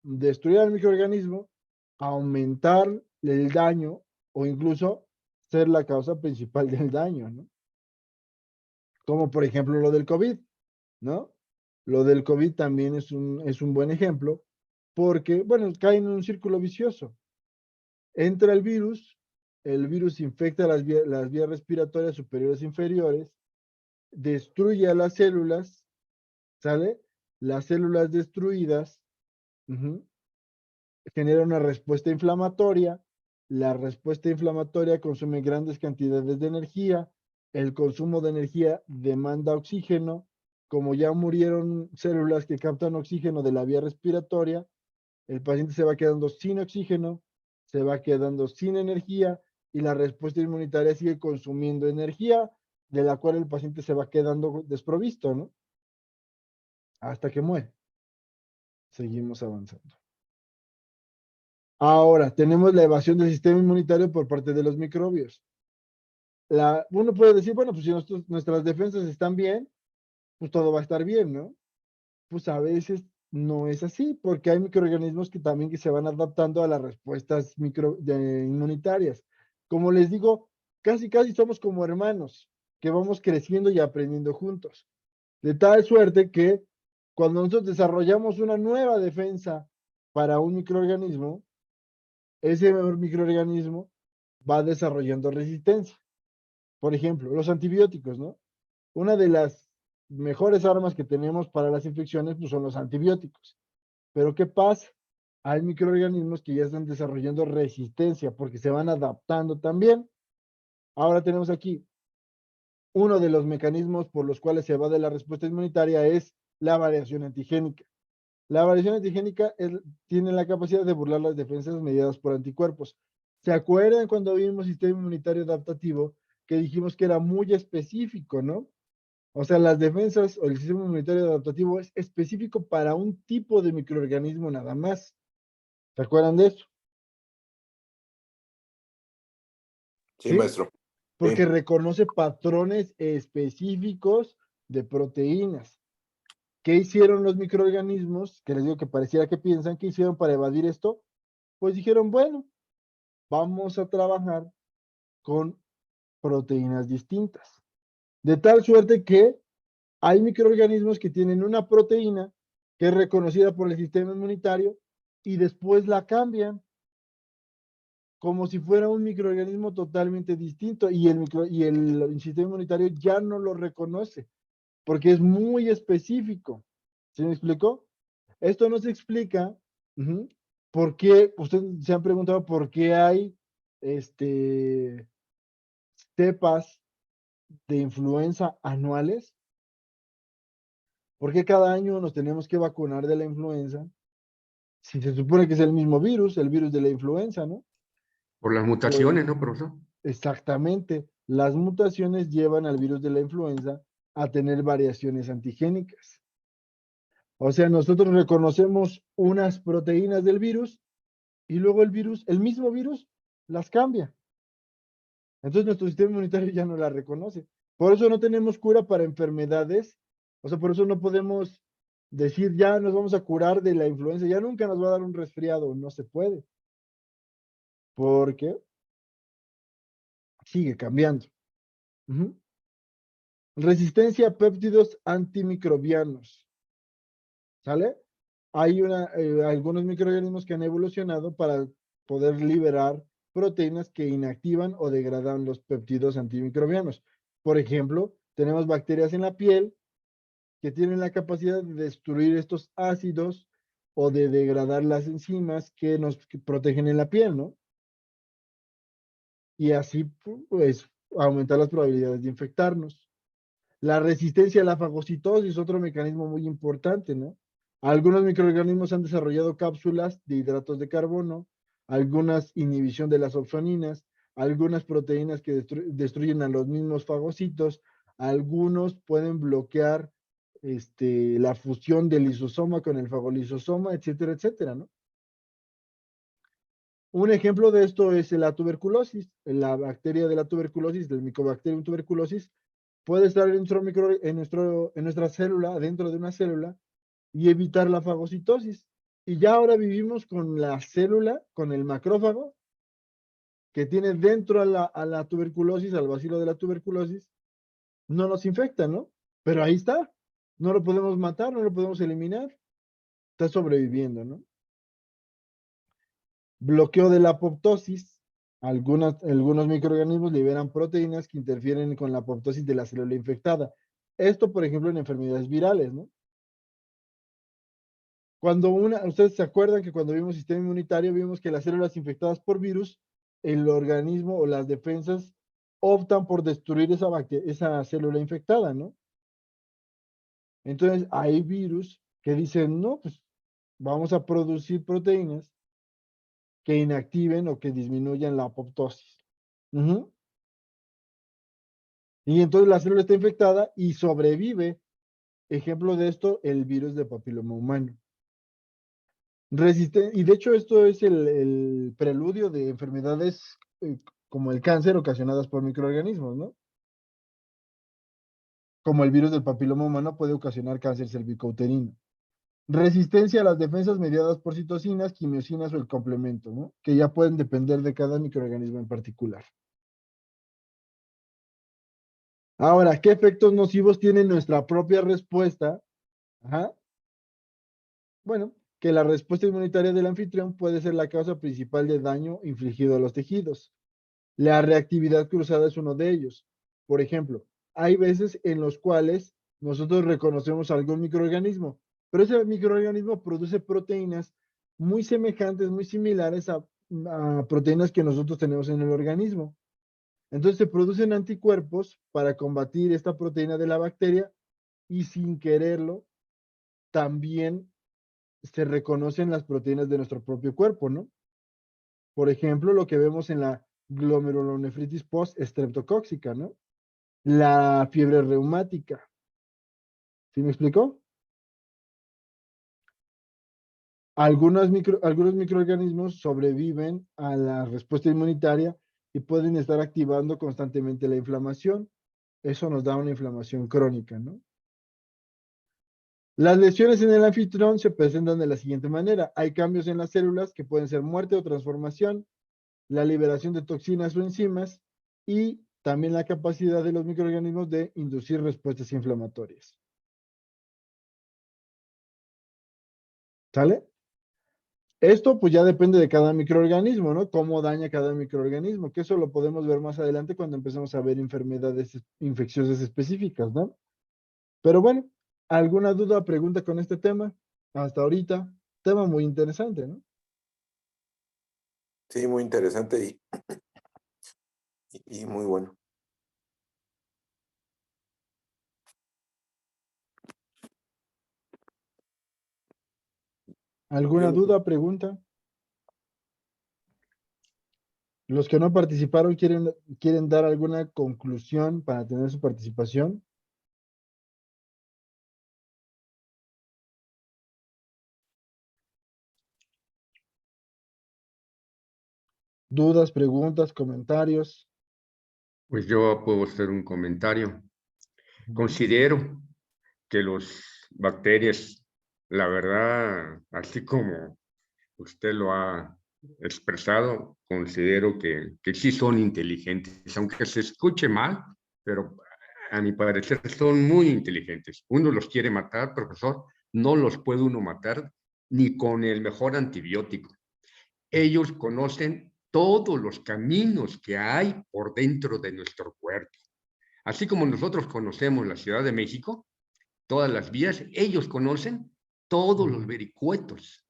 Destruir al microorganismo, aumentar el daño o incluso ser la causa principal del daño, ¿no? Como por ejemplo lo del COVID, ¿no? Lo del COVID también es un buen ejemplo porque, bueno, cae en un círculo vicioso. Entra el virus infecta las vías respiratorias superiores e inferiores, destruye a las células, ¿sale? Las células destruidas genera una respuesta inflamatoria, la respuesta inflamatoria consume grandes cantidades de energía, el consumo de energía demanda oxígeno, como ya murieron células que captan oxígeno de la vía respiratoria, el paciente se va quedando sin oxígeno, se va quedando sin energía y la respuesta inmunitaria sigue consumiendo energía, de la cual el paciente se va quedando desprovisto, ¿no? Hasta que muere. Seguimos avanzando. Ahora, tenemos la evasión del sistema inmunitario por parte de los microbios. Uno puede decir, bueno, pues si nuestras defensas están bien, pues todo va a estar bien, ¿no? Pues a veces no es así, porque hay microorganismos que también que se van adaptando a las respuestas inmunitarias. Como les digo, casi somos como hermanos, que vamos creciendo y aprendiendo juntos. De tal suerte que cuando nosotros desarrollamos una nueva defensa para un microorganismo, ese microorganismo va desarrollando resistencia. Por ejemplo, los antibióticos, ¿no? Una de las mejores armas que tenemos para las infecciones pues, son los antibióticos. Pero ¿qué pasa? Hay microorganismos que ya están desarrollando resistencia porque se van adaptando también. Ahora tenemos aquí uno de los mecanismos por los cuales se va de la respuesta inmunitaria es la variación antigénica. La variación antigénica tiene la capacidad de burlar las defensas mediadas por anticuerpos. ¿Se acuerdan cuando vimos sistema inmunitario adaptativo que dijimos que era muy específico, ¿no? O sea, las defensas o el sistema inmunitario adaptativo es específico para un tipo de microorganismo nada más. ¿Se acuerdan de eso? Sí, ¿Sí? maestro. Porque Sí. reconoce patrones específicos de proteínas. ¿Qué hicieron los microorganismos? Que les digo que pareciera que piensan, ¿qué hicieron para evadir esto? Pues dijeron, bueno, vamos a trabajar con proteínas distintas. De tal suerte que hay microorganismos que tienen una proteína que es reconocida por el sistema inmunitario y después la cambian como si fuera un microorganismo totalmente distinto y el sistema inmunitario ya no lo reconoce porque es muy específico. ¿Sí me explicó? Esto nos explica por qué, ustedes se han preguntado por qué hay cepas de influenza anuales. ¿Por qué cada año nos tenemos que vacunar de la influenza? Si se supone que es el mismo virus, el virus de la influenza, ¿no? Por las Pues mutaciones, ¿no, profesor? exactamente, las mutaciones llevan al virus de la influenza a tener variaciones antigénicas. O sea, nosotros reconocemos unas proteínas del virus y luego el virus, el mismo virus, las cambia. Entonces nuestro sistema inmunitario ya no las reconoce. Por eso no tenemos cura para enfermedades. O sea, por eso no podemos decir ya nos vamos a curar de la influenza, ya nunca nos va a dar un resfriado. No se puede. Porque sigue cambiando. Ujú. Resistencia a péptidos antimicrobianos. ¿Sale? Hay algunos microorganismos que han evolucionado para poder liberar proteínas que inactivan o degradan los péptidos antimicrobianos. Por ejemplo, tenemos bacterias en la piel que tienen la capacidad de destruir estos ácidos o de degradar las enzimas que nos protegen en la piel, ¿no? Y así, pues, aumentar las probabilidades de infectarnos. La resistencia a la fagocitosis es otro mecanismo muy importante, ¿no? Algunos microorganismos han desarrollado cápsulas de hidratos de carbono, algunas inhibición de las opsoninas, algunas proteínas que destruyen a los mismos fagocitos, algunos pueden bloquear la fusión del lisosoma con el fagolisosoma, etcétera, etcétera, ¿no? Un ejemplo de esto es la tuberculosis. La bacteria de la tuberculosis, del Mycobacterium tuberculosis, puede estar en nuestra célula, dentro de una célula, y evitar la fagocitosis. Y ya ahora vivimos con la célula, con el macrófago, que tiene dentro a la tuberculosis, al bacilo de la tuberculosis, no nos infecta, ¿no? Pero ahí está. No lo podemos matar, no lo podemos eliminar. Está sobreviviendo, ¿no? Bloqueo de la apoptosis. Algunos microorganismos liberan proteínas que interfieren con la apoptosis de la célula infectada. Esto, por ejemplo, en enfermedades virales, ¿no? Ustedes se acuerdan que cuando vimos sistema inmunitario, vimos que las células infectadas por virus, el organismo o las defensas optan por destruir esa célula infectada, ¿no? Entonces, hay virus que dicen, no, pues vamos a producir proteínas que inactiven o que disminuyan la apoptosis. Ujú. Y entonces la célula está infectada y sobrevive. Ejemplo de esto, el virus de papiloma humano. Y de hecho esto es el preludio de enfermedades como el cáncer ocasionadas por microorganismos, ¿no? Como el virus del papiloma humano puede ocasionar cáncer cervicouterino. Resistencia a las defensas mediadas por citocinas, quimiosinas o el complemento, ¿no? Que ya pueden depender de cada microorganismo en particular. Ahora, ¿qué efectos nocivos tiene nuestra propia respuesta? Ajá. Bueno, que la respuesta inmunitaria del anfitrión puede ser la causa principal de daño infligido a los tejidos. La reactividad cruzada es uno de ellos. Por ejemplo, hay veces en los cuales nosotros reconocemos algún microorganismo, pero ese microorganismo produce proteínas muy semejantes, muy similares a proteínas que nosotros tenemos en el organismo. Entonces se producen anticuerpos para combatir esta proteína de la bacteria y sin quererlo también se reconocen las proteínas de nuestro propio cuerpo, ¿no? Por ejemplo, lo que vemos en la glomerulonefritis post-estreptocóxica, ¿no? La fiebre reumática. ¿Sí me explicó? Algunos microorganismos sobreviven a la respuesta inmunitaria y pueden estar activando constantemente la inflamación. Eso nos da una inflamación crónica, ¿no? Las lesiones en el anfitrión se presentan de la siguiente manera. Hay cambios en las células que pueden ser muerte o transformación, la liberación de toxinas o enzimas y también la capacidad de los microorganismos de inducir respuestas inflamatorias. ¿Sale? Esto pues ya depende de cada microorganismo, ¿no? Cómo daña cada microorganismo, que eso lo podemos ver más adelante cuando empecemos a ver enfermedades infecciosas específicas, ¿no? Pero bueno, ¿alguna duda o pregunta con este tema? Hasta ahorita, tema muy interesante, ¿no? Sí, muy interesante y muy bueno. ¿Alguna Bien. duda o pregunta? Los que no participaron quieren dar alguna conclusión para tener su participación. Dudas, preguntas, comentarios. Pues yo puedo hacer un comentario. Considero que las bacterias, la verdad, así como usted lo ha expresado, considero que sí son inteligentes, aunque se escuche mal, pero a mi parecer son muy inteligentes. Uno los quiere matar, profesor, no los puede uno matar ni con el mejor antibiótico. Ellos conocen todos los caminos que hay por dentro de nuestro cuerpo. Así como nosotros conocemos la Ciudad de México, todas las vías, ellos conocen todos los vericuetos.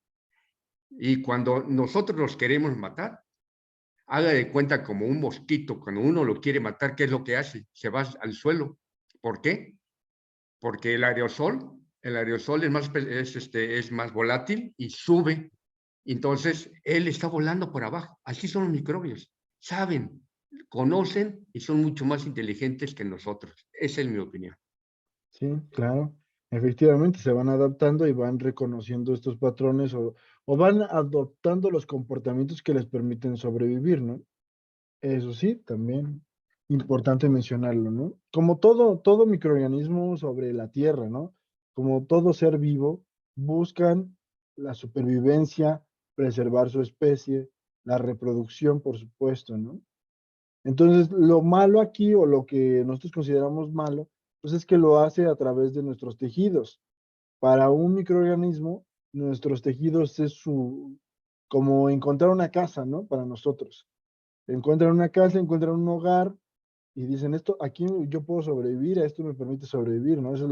Y cuando nosotros los queremos matar, haga de cuenta como un mosquito, cuando uno lo quiere matar, ¿qué es lo que hace? Se va al suelo. ¿Por qué? Porque el aerosol es más volátil y sube. Entonces, él está volando por abajo. Así son los microbios. Saben, conocen y son mucho más inteligentes que nosotros. Esa es mi opinión. Sí, claro. Efectivamente, se van adaptando y van reconociendo estos patrones o van adoptando los comportamientos que les permiten sobrevivir, ¿no? Eso sí, también importante mencionarlo, ¿no? Como todo microorganismo sobre la Tierra, ¿no? Como todo ser vivo, buscan la supervivencia, preservar su especie, la reproducción, por supuesto, ¿no? Entonces, lo malo aquí o lo que nosotros consideramos malo, pues es que lo hace a través de nuestros tejidos. Para un microorganismo, nuestros tejidos es como encontrar una casa, ¿no? Para nosotros. Encuentran una casa, encuentran un hogar y dicen, esto, aquí yo puedo sobrevivir, a esto me permite sobrevivir, ¿no? Eso es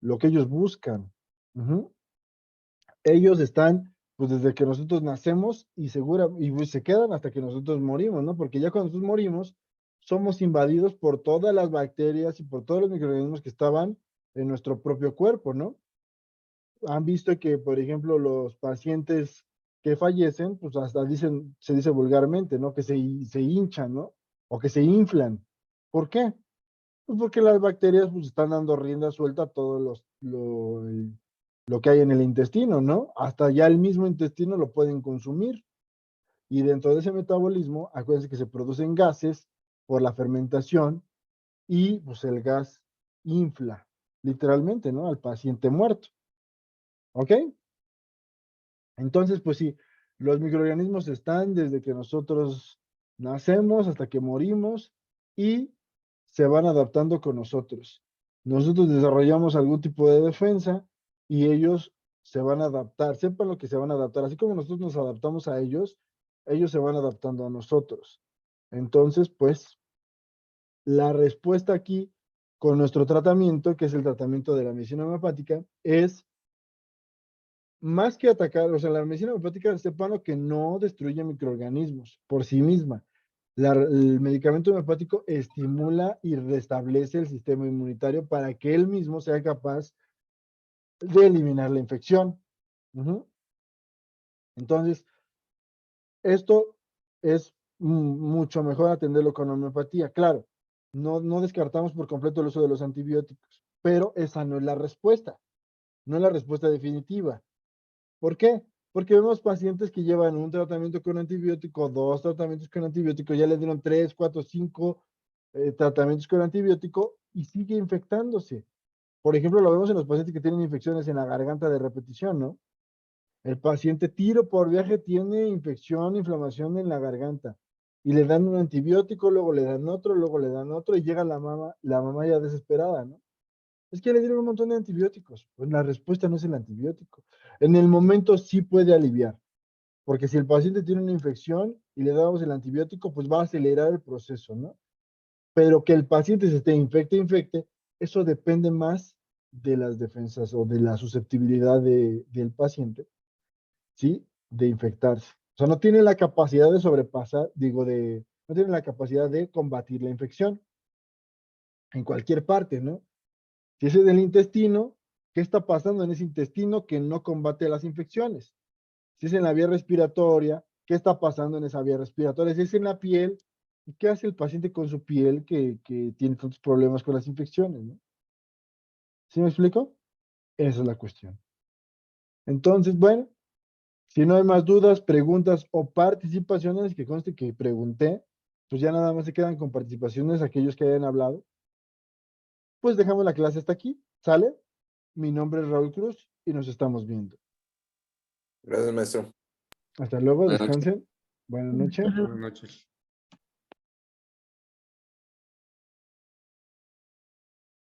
lo que ellos buscan. Ujú. Ellos están, pues desde que nosotros nacemos y pues, se quedan hasta que nosotros morimos, ¿no? Porque ya cuando nosotros morimos, somos invadidos por todas las bacterias y por todos los microorganismos que estaban en nuestro propio cuerpo, ¿no? Han visto que, por ejemplo, los pacientes que fallecen, pues hasta se dice vulgarmente, ¿no? Que se hinchan, ¿no? O que se inflan. ¿Por qué? Pues porque las bacterias pues están dando rienda suelta a todo lo que hay en el intestino, ¿no? Hasta ya el mismo intestino lo pueden consumir. Y dentro de ese metabolismo, acuérdense que se producen gases por la fermentación y pues el gas infla, literalmente, ¿no? Al paciente muerto. ¿Ok? Entonces, pues sí, los microorganismos están desde que nosotros nacemos hasta que morimos y se van adaptando con nosotros. Nosotros desarrollamos algún tipo de defensa y ellos se van a adaptar. Sepan lo que se van a adaptar. Así como nosotros nos adaptamos a ellos se van adaptando a nosotros. Entonces, pues, la respuesta aquí con nuestro tratamiento, que es el tratamiento de la medicina homeopática, es más que atacar, o sea, la medicina homeopática, sepan que no destruye microorganismos por sí misma. El medicamento homeopático estimula y restablece el sistema inmunitario para que él mismo sea capaz de eliminar la infección. Entonces, esto es mucho mejor atenderlo con homeopatía. Claro, no descartamos por completo el uso de los antibióticos, pero esa no es la respuesta, no es la respuesta definitiva. ¿Por qué? Porque vemos pacientes que llevan un tratamiento con antibiótico, 2 tratamientos con antibiótico, ya le dieron 3, 4, 5 tratamientos con antibiótico y sigue infectándose. Por ejemplo, lo vemos en los pacientes que tienen infecciones en la garganta de repetición, ¿no? El paciente tiro por viaje tiene infección, inflamación en la garganta y le dan un antibiótico, luego le dan otro, luego le dan otro y llega la mamá ya desesperada, ¿no? Es que le dieron un montón de antibióticos. Pues la respuesta no es el antibiótico. En el momento sí puede aliviar, porque si el paciente tiene una infección y le damos el antibiótico, pues va a acelerar el proceso, ¿no? Pero que el paciente se esté infecte, eso depende más de las defensas o de la susceptibilidad del paciente, ¿sí? De infectarse. O sea, no tiene la capacidad de sobrepasar, no tiene la capacidad de combatir la infección en cualquier parte, ¿no? Si ese es del intestino, ¿qué está pasando en ese intestino que no combate las infecciones? Si es en la vía respiratoria, ¿qué está pasando en esa vía respiratoria? Si es en la piel, ¿y qué hace el paciente con su piel que tiene tantos problemas con las infecciones, ¿no? ¿Sí me explico? Esa es la cuestión. Entonces, bueno, si no hay más dudas, preguntas o participaciones, que conste que pregunté, pues ya nada más se quedan con participaciones aquellos que hayan hablado. Pues dejamos la clase hasta aquí, ¿sale? Mi nombre es Raúl Cruz y nos estamos viendo. Gracias, maestro. Hasta luego, Buenas noches. descansen. Buenas noches. Hasta luego. Buenas noches.